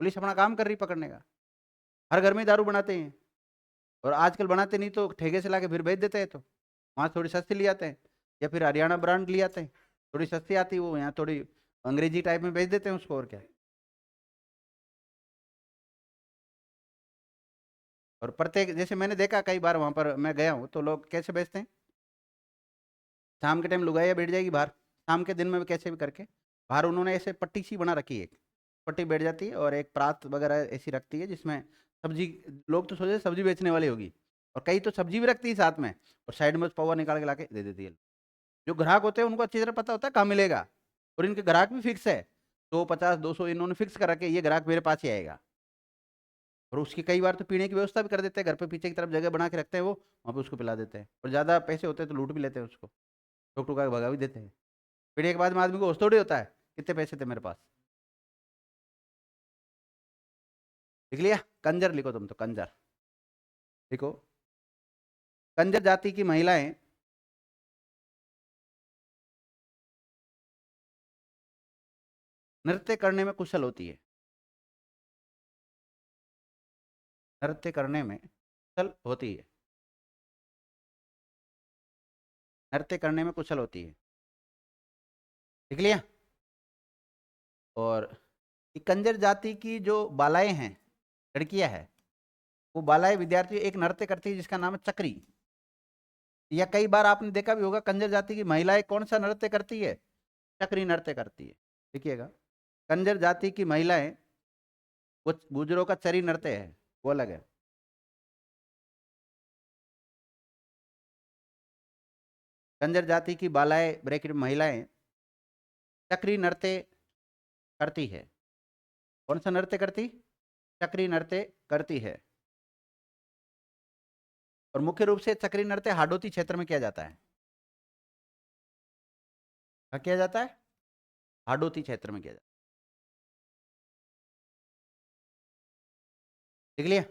पुलिस अपना काम कर रही पकड़ने का। हर घर में ही दारू बनाते हैं, और आजकल बनाते नहीं तो ठेके से लाके फिर बेच देते हैं। तो वहाँ थोड़ी सस्ती ले आते हैं, या फिर हरियाणा ब्रांड ले आते हैं, थोड़ी सस्ती आती है वो, यहाँ थोड़ी अंग्रेजी टाइप में बेच देते हैं उसको, और क्या है। और प्रत्येक, जैसे मैंने देखा कई बार वहाँ पर मैं गया हूँ, तो लोग कैसे बेचते हैं, शाम के टाइम लुगाइया बैठ जाएगी बाहर, शाम के दिन में भी कैसे भी करके बाहर उन्होंने ऐसे पट्टी सी बना रखी है, एक पट्टी बैठ जाती है और एक परात वगैरह ऐसी रखती है जिसमें सब्जी, लोग तो सोचे सब्जी बेचने वाली होगी, और कई तो सब्जी भी रखती है साथ में, और साइड में पौवा निकाल के लाके दे देती है। जो ग्राहक होते हैं उनको अच्छी तरह पता होता है कहाँ मिलेगा, और इनके ग्राहक भी फिक्स है, 150 200 इन्होंने फिक्स कर रखे, ये ग्राहक मेरे पास ही आएगा। और उसकी कई बार तो पीने की व्यवस्था भी कर देते हैं, घर पे पीछे की तरफ जगह बना के रखते हैं वो, वहाँ पे उसको पिला देते हैं, और ज़्यादा पैसे होते हैं तो लूट भी लेते हैं उसको, ठोक ठुका के भगा भी देते हैं। पीने के बाद में आदमी को होश थोड़ी होता है कितने पैसे थे मेरे पास। लिख लिया? कंजर लिखो तुम तो, कंजर लिखो। कंजर जाति की महिलाएं नृत्य करने में कुशल होती है, नृत्य करने में कुशल होती है, नृत्य करने में कुशल होती है। लिख लिया? और ये कंजर जाति की जो बालाएं हैं, लड़कियां हैं, वो बालाएं विद्यार्थी एक नृत्य करती है जिसका नाम है चक्री। या कई बार आपने देखा भी होगा, कंजर जाति की महिलाएं कौन सा नृत्य करती है? चक्री नृत्य करती है। देखिएगा, कंजर जाति की महिलाएं, वो गुजरों का चरी नृत्य है, वो अलग है। कंजर जाति की बालाएं ब्रैकेट महिलाएं चक्री नृत्य करती है। कौन सा नृत्य करती? चक्री नृत्य करती है। और मुख्य रूप से चक्री नृत्य हाडोती क्षेत्र में किया जाता है। क्या किया जाता है? हाडोती क्षेत्र में किया जाता है। देख लिया?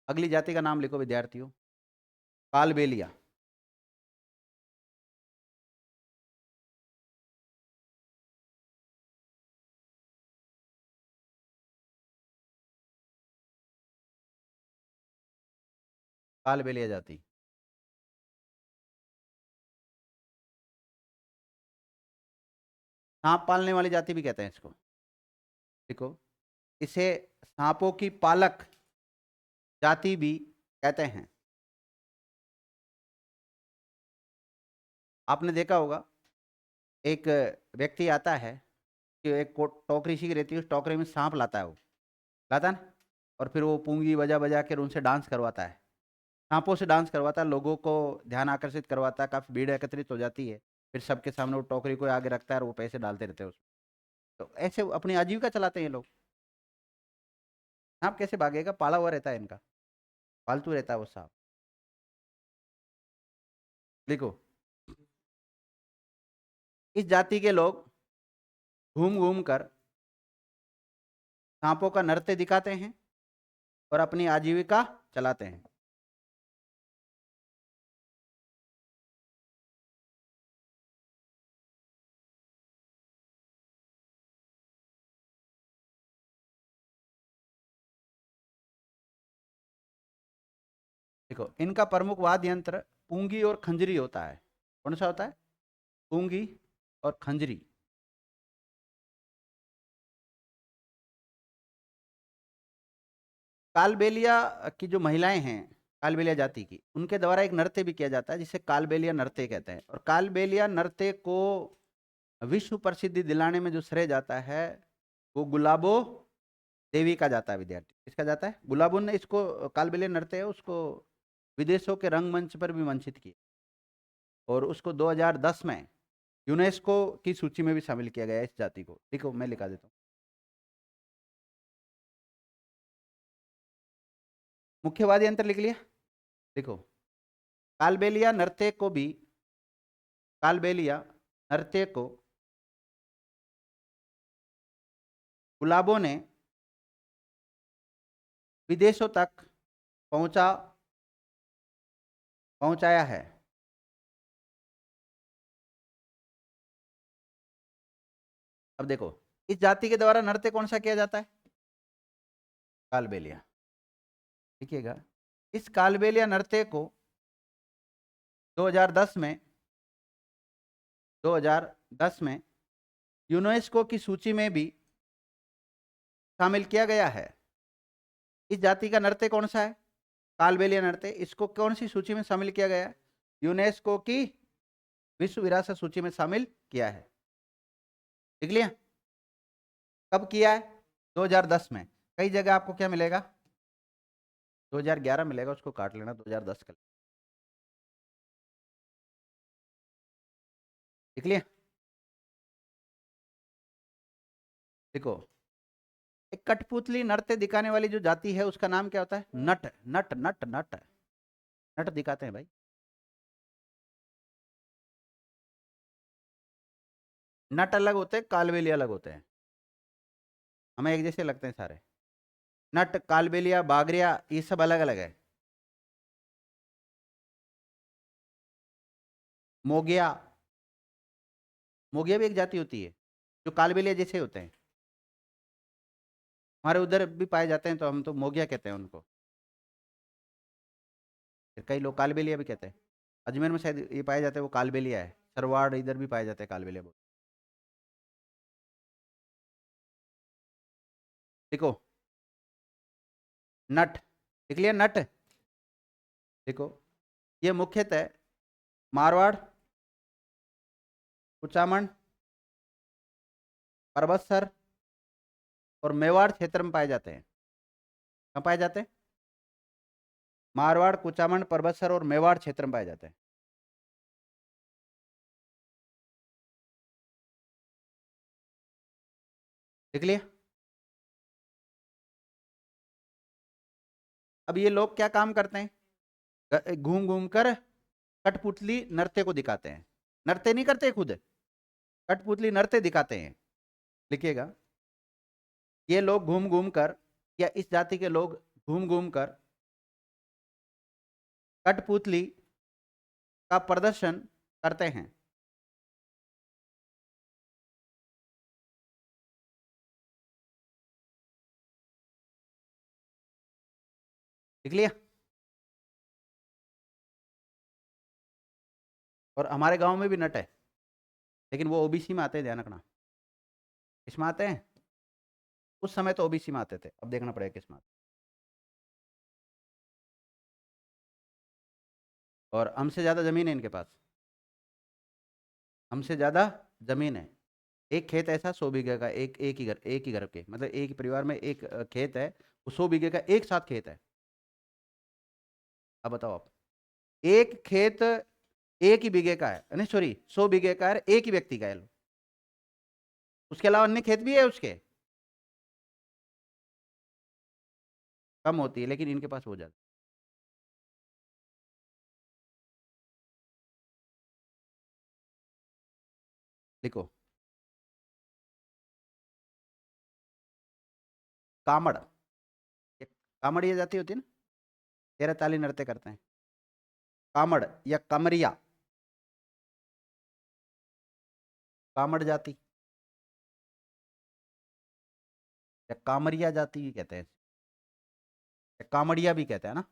अगली जाति का नाम लिखो विद्यार्थियों, कालबेलिया। कालबेलिया जाति, सांप पालने वाली जाति भी कहते हैं इसको। देखो, इसे सांपों की पालक जाति भी कहते हैं। आपने देखा होगा, एक व्यक्ति आता है कि एक टोकरी सी रहती है, उस टोकरी में सांप लाता है, वो लाता है ना, और फिर वो पूंगी बजा बजा कर उनसे डांस करवाता है, सांपों से डांस करवाता है, लोगों को ध्यान आकर्षित करवाता है, काफ़ी भीड़ एकत्रित हो जाती है, फिर सबके सामने वो टोकरी को आगे रखता है और वो पैसे डालते रहते हैं उसमें। तो ऐसे वो अपनी आजीविका चलाते हैं ये लोग। सांप कैसे भागेगा, पाला हुआ रहता है इनका, पालतू रहता है वो सांप। देखो, इस जाति के लोग घूम घूम कर सांपों का नृत्य दिखाते हैं और अपनी आजीविका चलाते हैं। देखो, इनका प्रमुख वाद्य यंत्र पूंगी और खंजरी होता है। कौन सा होता है? पूंगी और खंजरी। कालबेलिया की जो महिलाएं हैं, कालबेलिया जाति की, उनके द्वारा एक नृत्य भी किया जाता है जिसे कालबेलिया नृत्य कहते हैं। और कालबेलिया नृत्य को विश्व प्रसिद्धि दिलाने में जो श्रेय जाता है वो गुलाबो देवी का जाता है। विद्यार्थी, किसका जाता है? गुलाबो ने इसको, कालबेलिया नृत्य है उसको विदेशों के रंगमंच पर भी मंचित किया और उसको 2010 में यूनेस्को की सूची में भी शामिल किया गया है इस जाति को। देखो, मैं लिखा देता हूँ। मुख्य वाद्य यंत्र लिख लिया। देखो, कालबेलिया नृत्य को भी, कालबेलिया नृत्य को गुलाबों ने विदेशों तक पहुंचाया है। अब देखो, इस जाति के द्वारा नृत्य कौन सा किया जाता है? कालबेलिया। देखिएगा, इस कालबेलिया नृत्य को 2010 में 2010 में यूनेस्को की सूची में भी शामिल किया गया है। इस जाति का नृत्य कौन सा है? कालबेलिया नृत्य। इसको कौन सी सूची में शामिल किया गया है? यूनेस्को की विश्व विरासत सूची में शामिल किया है। देख लिया? कब किया है? 2010 में। कई जगह आपको क्या मिलेगा? 2011 मिलेगा, उसको काट लेना, 2010 का। देख लिया? देखो, एक कठपुतली नृत्य दिखाने वाली जो जाति है उसका नाम क्या होता है? नट। नट नट नट नट दिखाते हैं भाई। नट अलग होते हैं, कालबेलिया अलग होते हैं। हमें एक जैसे लगते हैं सारे। नट, कालबेलिया, बागरिया, ये सब अलग अलग है। मोगिया, मोगिया भी एक जाति होती है जो कालबेलिया जैसे होते हैं। हमारे उधर भी पाए जाते हैं तो हम तो मोगिया कहते हैं उनको। फिर कई लोग कालबेलिया भी कहते हैं। अजमेर में शायद ये पाए जाते हैं, वो कालबेलिया है। सरवाड़ इधर भी पाए जाते हैं कालबेलिया बोल। देखो, नट, देख लिया? नट। देखो, ये मुख्यतः मारवाड़, कुचामन, परबतसर और मेवाड़ क्षेत्र में पाए जाते हैं। कहाँ पाए जाते हैं? मारवाड़, कुचामन, परबतसर और मेवाड़ क्षेत्र में पाए जाते हैं। देख लिया? अब ये लोग क्या काम करते हैं? घूम घूम कर कठपुतली नृत्य को दिखाते हैं। नृत्य नहीं करते खुद, कठपुतली नृत्य दिखाते हैं। लिखिएगा, ये लोग घूम घूम कर, या इस जाति के लोग घूम घूम कर कठपुतली का प्रदर्शन करते हैं। देख लिया? और हमारे गांव में भी नट है, लेकिन वो ओबीसी में आते हैं, ध्यान रखना। किसमें आते हैं? उस समय तो ओबीसी में आते थे, अब देखना पड़ेगा किसमें आते हैं। और हमसे ज्यादा जमीन है इनके पास, हमसे ज्यादा जमीन है। एक खेत ऐसा 100 बीघे का, एक ही घर के, मतलब एक ही परिवार में एक खेत है, वो 100 बीघे का एक साथ खेत है। अब बताओ आप, एक खेत एक ही बीघे का है, नहीं सॉरी 100 बीघे का है, एक ही व्यक्ति का है, उसके अलावा अन्य खेत भी है उसके, कम होती है, लेकिन इनके पास हो जाती है। लिखो, कामड़, ये कामड़ ये जाति होती है ना, 13 ताली नृत्य करते हैं। कामड़ या कमरिया, कामड़ जाति या कामरिया जाति भी कहते हैं, या कामड़िया भी कहते हैं ना।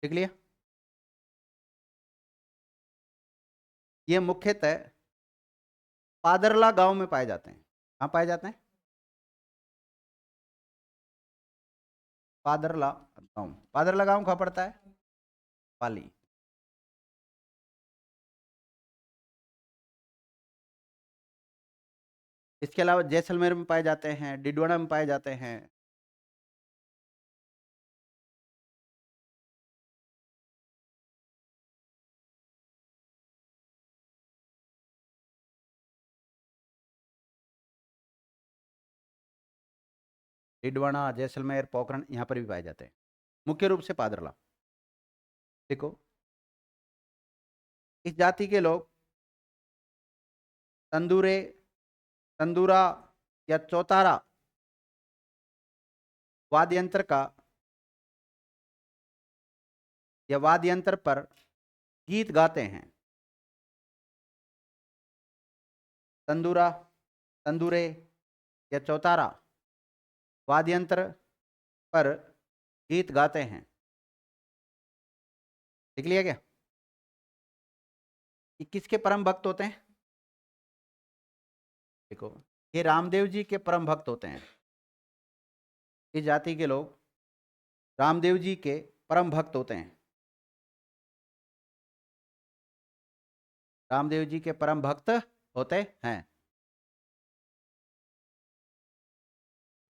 लिख लिया। ये मुख्यतः पादरला गांव में पाए जाते हैं। कहाँ पाए जाते हैं? पादरला गांव। पादरला गांव कहाँ पड़ता है? पाली। इसके अलावा जैसलमेर में पाए जाते हैं, डिडवाना में पाए जाते हैं। डिडवाना, जैसलमेर, पोखरण, यहाँ पर भी पाए जाते हैं, मुख्य रूप से पादरला। देखो, इस जाति के लोग तंदूरे, तंदूरा या चौतारा वाद्य यंत्र का, या वाद्य यंत्र पर गीत गाते हैं। तंदूरा, तंदूरे या चौतारा वाद्य यंत्र पर गीत गाते हैं। लिख लिया क्या? ये किसके परम भक्त होते हैं? देखो, ये रामदेव जी के परम भक्त होते हैं। इस जाति के लोग रामदेव जी के परम भक्त होते हैं। रामदेव जी के परम भक्त होते हैं।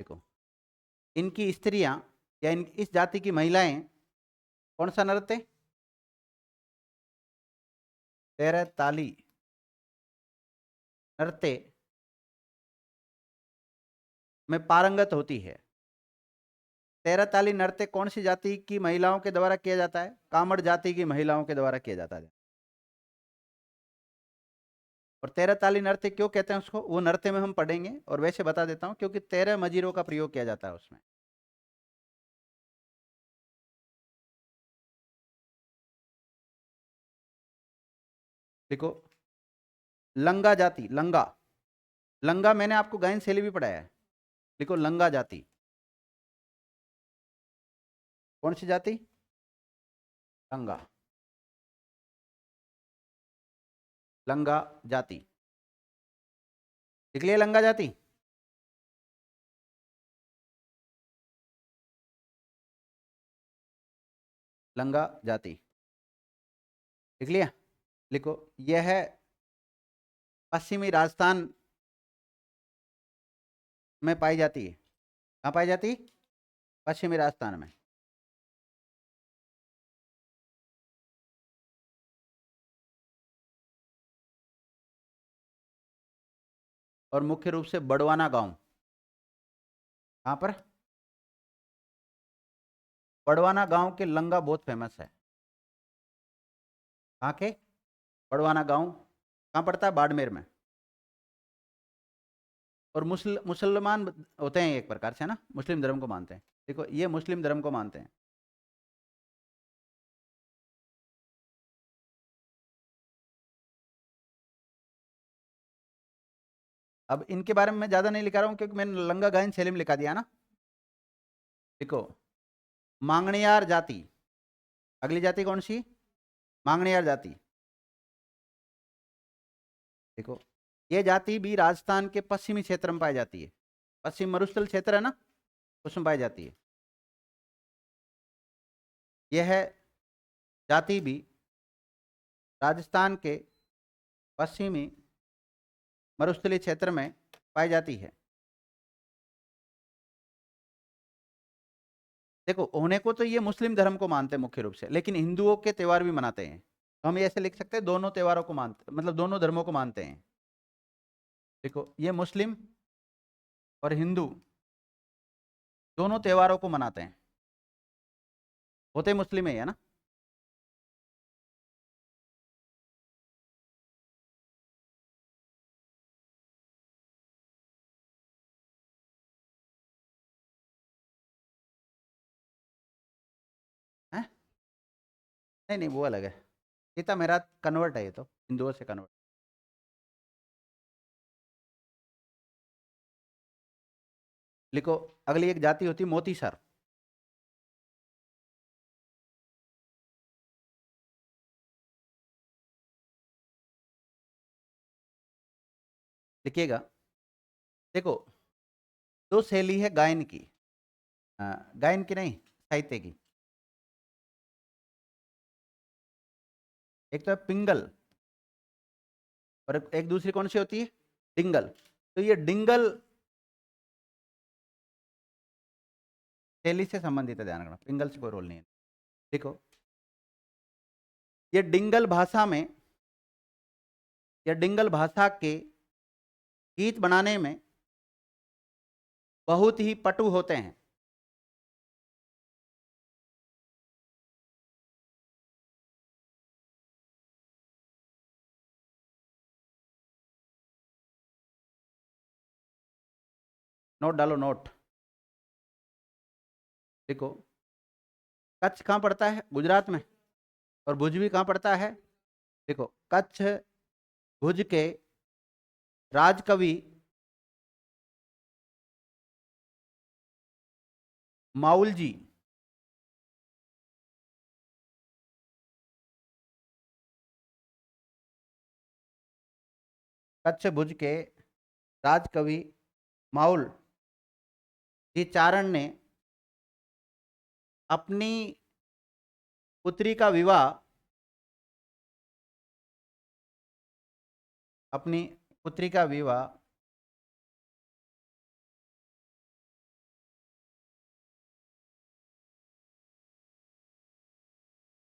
देखो, इनकी स्त्रियां या इस जाति की महिलाएं कौन सा नृत्य? 13 ताली नृत्य में पारंगत होती है। 13 ताली नृत्य कौन सी जाति की महिलाओं के द्वारा किया जाता है? कामड़ जाति की महिलाओं के द्वारा किया जाता है। और 13 ताली नृत्य क्यों कहते हैं उसको, वो नृत्य में हम पढ़ेंगे, और वैसे बता देता हूं, क्योंकि 13 मजीरों का प्रयोग किया जाता है उसमें। देखो, लंगा जाति, लंगा, लंगा मैंने आपको गायन शैली भी पढ़ाया है। देखो, लंगा जाति कौन सी जाति? लंगा, लंगा जाति। लिख लिया लंगा जाति। लंगा जाति लिख लिया। लिखो, यह है पश्चिमी राजस्थान में पाई जाती है। कहाँ पाई जाती है? पश्चिमी राजस्थान में। और मुख्य रूप से बड़वाना गांव। कहाँ पर? बड़वाना गांव के लंगा बहुत फेमस है। कहाँ के? बड़वाना गांव कहाँ पड़ता है? बाड़मेर में। और मुसलमान होते हैं एक प्रकार से, है ना, मुस्लिम धर्म को मानते हैं। देखो, ये मुस्लिम धर्म को मानते हैं। अब इनके बारे में मैं ज्यादा नहीं लिखा रहा हूँ, क्योंकि मैंने लंगा गायन शैली में लिखा दिया ना। देखो, मांगणियार जाति, अगली जाति कौन सी? मांगणियार जाति। देखो, ये जाति भी राजस्थान के पश्चिमी क्षेत्र में पाई जाती है। पश्चिम मरुस्थल क्षेत्र है ना, उसमें पाई जाती है। यह है जाति भी राजस्थान के पश्चिमी मरुस्थलीय क्षेत्र में पाई जाती है। देखो, होने को तो ये मुस्लिम धर्म को मानते हैं मुख्य रूप से, लेकिन हिंदुओं के त्योहार भी मनाते हैं। तो हम ये ऐसे लिख सकते हैं, दोनों त्योहारों को मानते, मतलब दोनों धर्मों को मानते हैं। देखो, ये मुस्लिम और हिंदू दोनों त्योहारों को मनाते हैं, होते मुस्लिम है ना। हैं? नहीं नहीं, वो अलग है। गीता मेरा कन्वर्ट है, ये तो हिंदुओं से कन्वर्ट। लिखो, अगली एक जाति होती मोती सर। लिखिएगा। देखो, दो शैली है गायन की, गायन की नहीं, साहित्य की। एक तो है पिंगल, और एक दूसरी कौन सी होती है, डिंगल। तो ये डिंगल शैली से संबंधित है, ध्यान रखना, पिंगल से कोई रोल नहीं है। देखो, ये डिंगल भाषा में, या डिंगल भाषा के गीत बनाने में बहुत ही पटु होते हैं। नोट डालो, नोट। देखो, कच्छ कहाँ पड़ता है, गुजरात में, और भुज भी कहाँ पड़ता है। देखो, कच्छ भुज के राजकवि माउल जी, कच्छ भुज के राजकवि माउल जी चारण ने अपनी पुत्री का विवाह, अपनी पुत्री का विवाह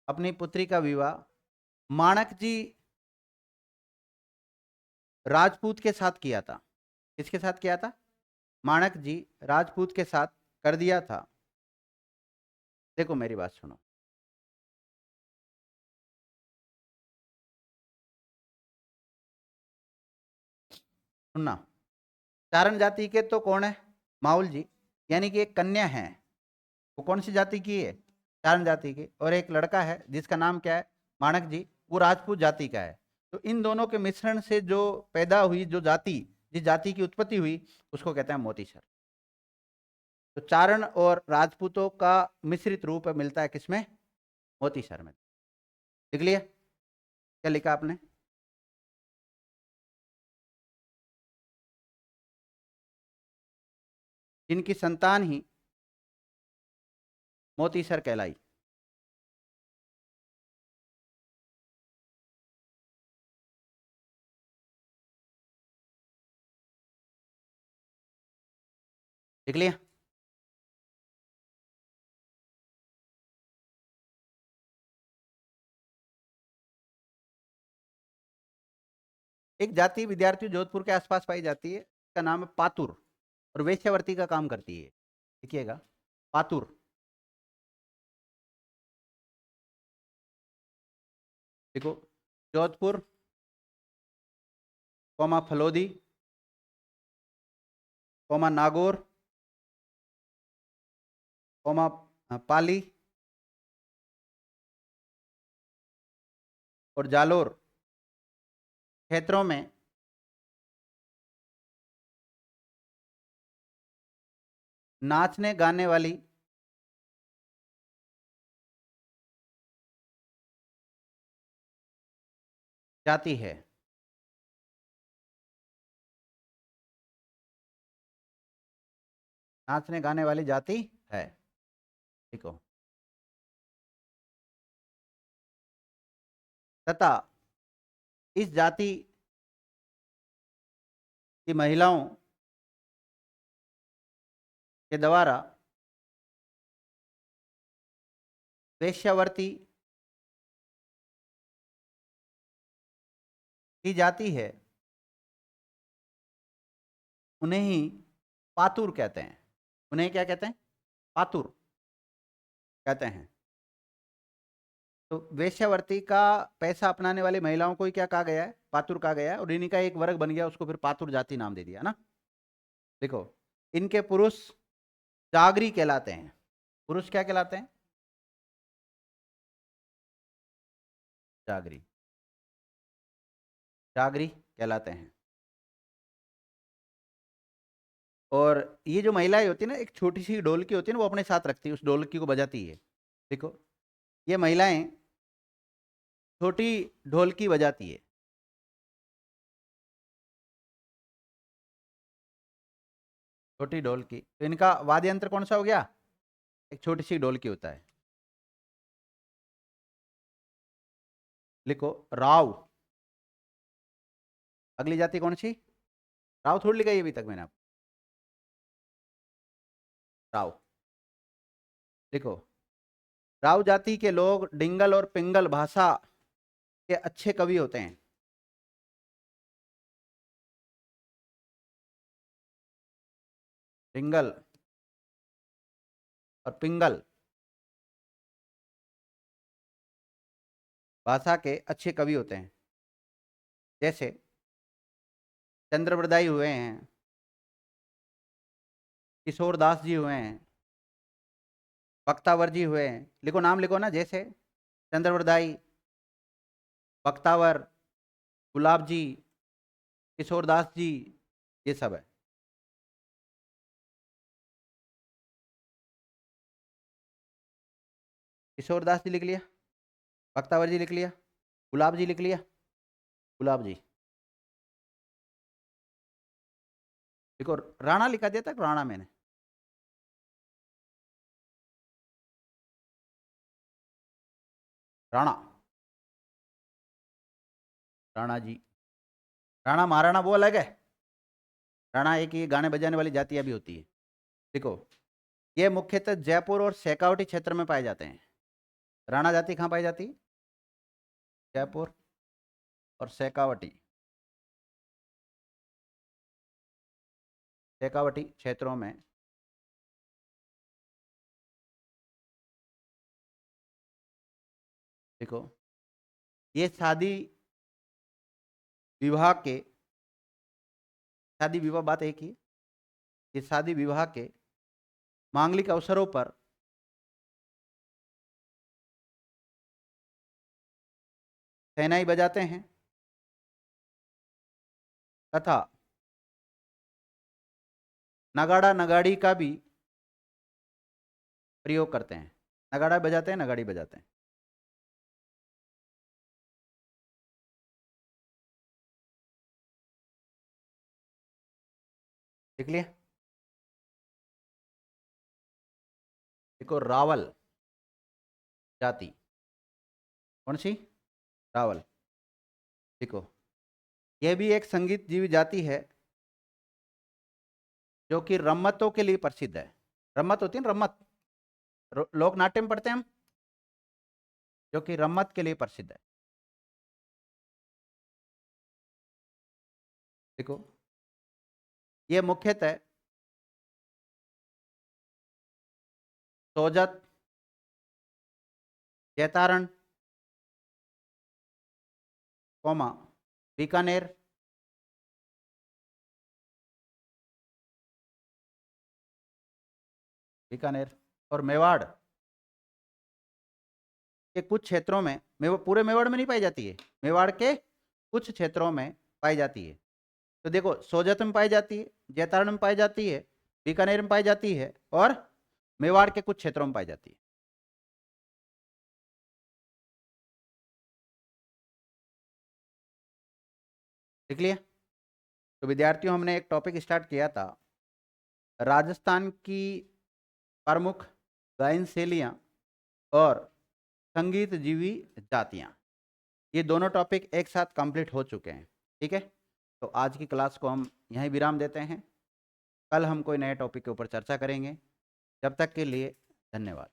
अपनी पुत्री का विवाह माणक जी राजपूत के साथ किया था। किसके साथ किया था, माणक जी राजपूत के साथ कर दिया था। देखो, मेरी बात सुनो। सुनना, चारण जाति के तो कौन है, माउल जी, यानी कि एक कन्या है, वो कौन सी जाति की है, चारण जाति की, और एक लड़का है जिसका नाम क्या है, माणक जी, वो राजपूत जाति का है। तो इन दोनों के मिश्रण से जो पैदा हुई, जो जाति, जिस जाति की उत्पत्ति हुई, उसको कहते हैं मोतीसर। तो चारण और राजपूतों का मिश्रित रूप मिलता है किसमें, मोतीसर में। लिख लिया, क्या लिखा आपने। जिनकी संतान ही मोतीसर कहलाई। लिख लिया। एक जाति विद्यार्थी जोधपुर के आसपास पाई जाती है, इसका नाम है पातुर, और वेश्यावृत्ति का काम करती है। देखिएगा, पातुर। देखो, Jodhpur, comma Phalodi, comma Nagaur, comma Pali, और जालोर क्षेत्रों में नाचने गाने वाली जाति है। नाचने गाने वाली जाति है। देखो, तथा इस जाति की महिलाओं के द्वारा वेश्यावृत्ति की जाती है, उन्हें ही पातुर कहते हैं। उन्हें क्या कहते हैं? पातुर कहते हैं। तो वेश्यावृत्ति का पैसा अपनाने वाली महिलाओं को ही क्या कहा गया है? पातुर कहा गया है। और इन्हीं का एक वर्ग बन गया, उसको फिर पातुर जाति नाम दे दिया ना। देखो, इनके पुरुष जागरी कहलाते हैं। पुरुष क्या कहलाते हैं? जागरी, जागरी कहलाते हैं। और ये जो महिलाएं होती है ना, एक छोटी सी ढोलकी होती है ना, वो अपने साथ रखती है, उस ढोलकी को बजाती है। देखो, ये महिलाएं छोटी ढोलकी बजाती है। छोटी ढोलकी, तो इनका वाद्य यंत्र कौन सा हो गया? एक छोटी सी ढोलकी होता है। लिखो राव। अगली जाति कौन सी? राव थोड़ी लिखा है अभी तक मैंने आपको। राव लिखो। राव जाति के लोग डिंगल और पिंगल भाषा के अच्छे कवि होते हैं। डिंगल और पिंगल भाषा के अच्छे कवि होते हैं। जैसे चंद्रप्रदाई हुए हैं, किशोर दास जी हुए हैं, बख्तावर जी हुए हैं। लिखो, नाम लिखो ना। जैसे चंद्रप्रदाई, बख्तावर, गुलाब जी, किशोर दास जी, ये सब है। किशोर दास जी लिख लिया, बख्तावर जी लिख लिया, गुलाब जी लिख लिया। गुलाब जी देखो, राणा लिखा दिया था, राणा मैंने। राणा, राणा जी। राणा महाराणा वो अलग है। राणा एक ये गाने बजाने वाली जातियां भी होती है। देखो, ये मुख्यतः जयपुर और शेखावटी क्षेत्र में पाए जाते हैं। राणा जाति कहाँ पाई जाती है? जयपुर और शेखावटी, शेखावटी क्षेत्रों में देखो, ये शादी विवाह के, शादी विवाह बात एक ही, ये शादी विवाह के मांगलिक अवसरों पर शहनाई बजाते हैं तथा नगाड़ा नगाड़ी का भी प्रयोग करते हैं। नगाड़ा बजाते हैं, नगाड़ी बजाते हैं। देख लिया। देखो, रावल जाति कौन सी? रावल। देखो, यह भी एक संगीत जीवी जाति है जो कि रम्मतों के लिए प्रसिद्ध है। रम्मत होती है ना, रम्मत, लोक नाट्य में पढ़ते हैं हम, जो कि रम्मत के लिए प्रसिद्ध है। देखो, ये मुख्यतः सोजत, जैतारण, कोमा, बीकानेर, बीकानेर और मेवाड़ के कुछ क्षेत्रों में, पूरे मेवाड़ में नहीं पाई जाती है, मेवाड़ के कुछ क्षेत्रों में पाई जाती है। तो देखो, सोजत में पाई जाती है, जैतारण में पाई जाती है, बीकानेर में पाई जाती है और मेवाड़ के कुछ क्षेत्रों में पाई जाती है। देख लिया। तो विद्यार्थियों, हमने एक टॉपिक स्टार्ट किया था, राजस्थान की प्रमुख गायन शैलियाँ और संगीत जीवी जातियाँ। ये दोनों टॉपिक एक साथ कंप्लीट हो चुके हैं। ठीक है, तो आज की क्लास को हम यहीं विराम देते हैं। कल हम कोई नए टॉपिक के ऊपर चर्चा करेंगे। जब तक के लिए धन्यवाद।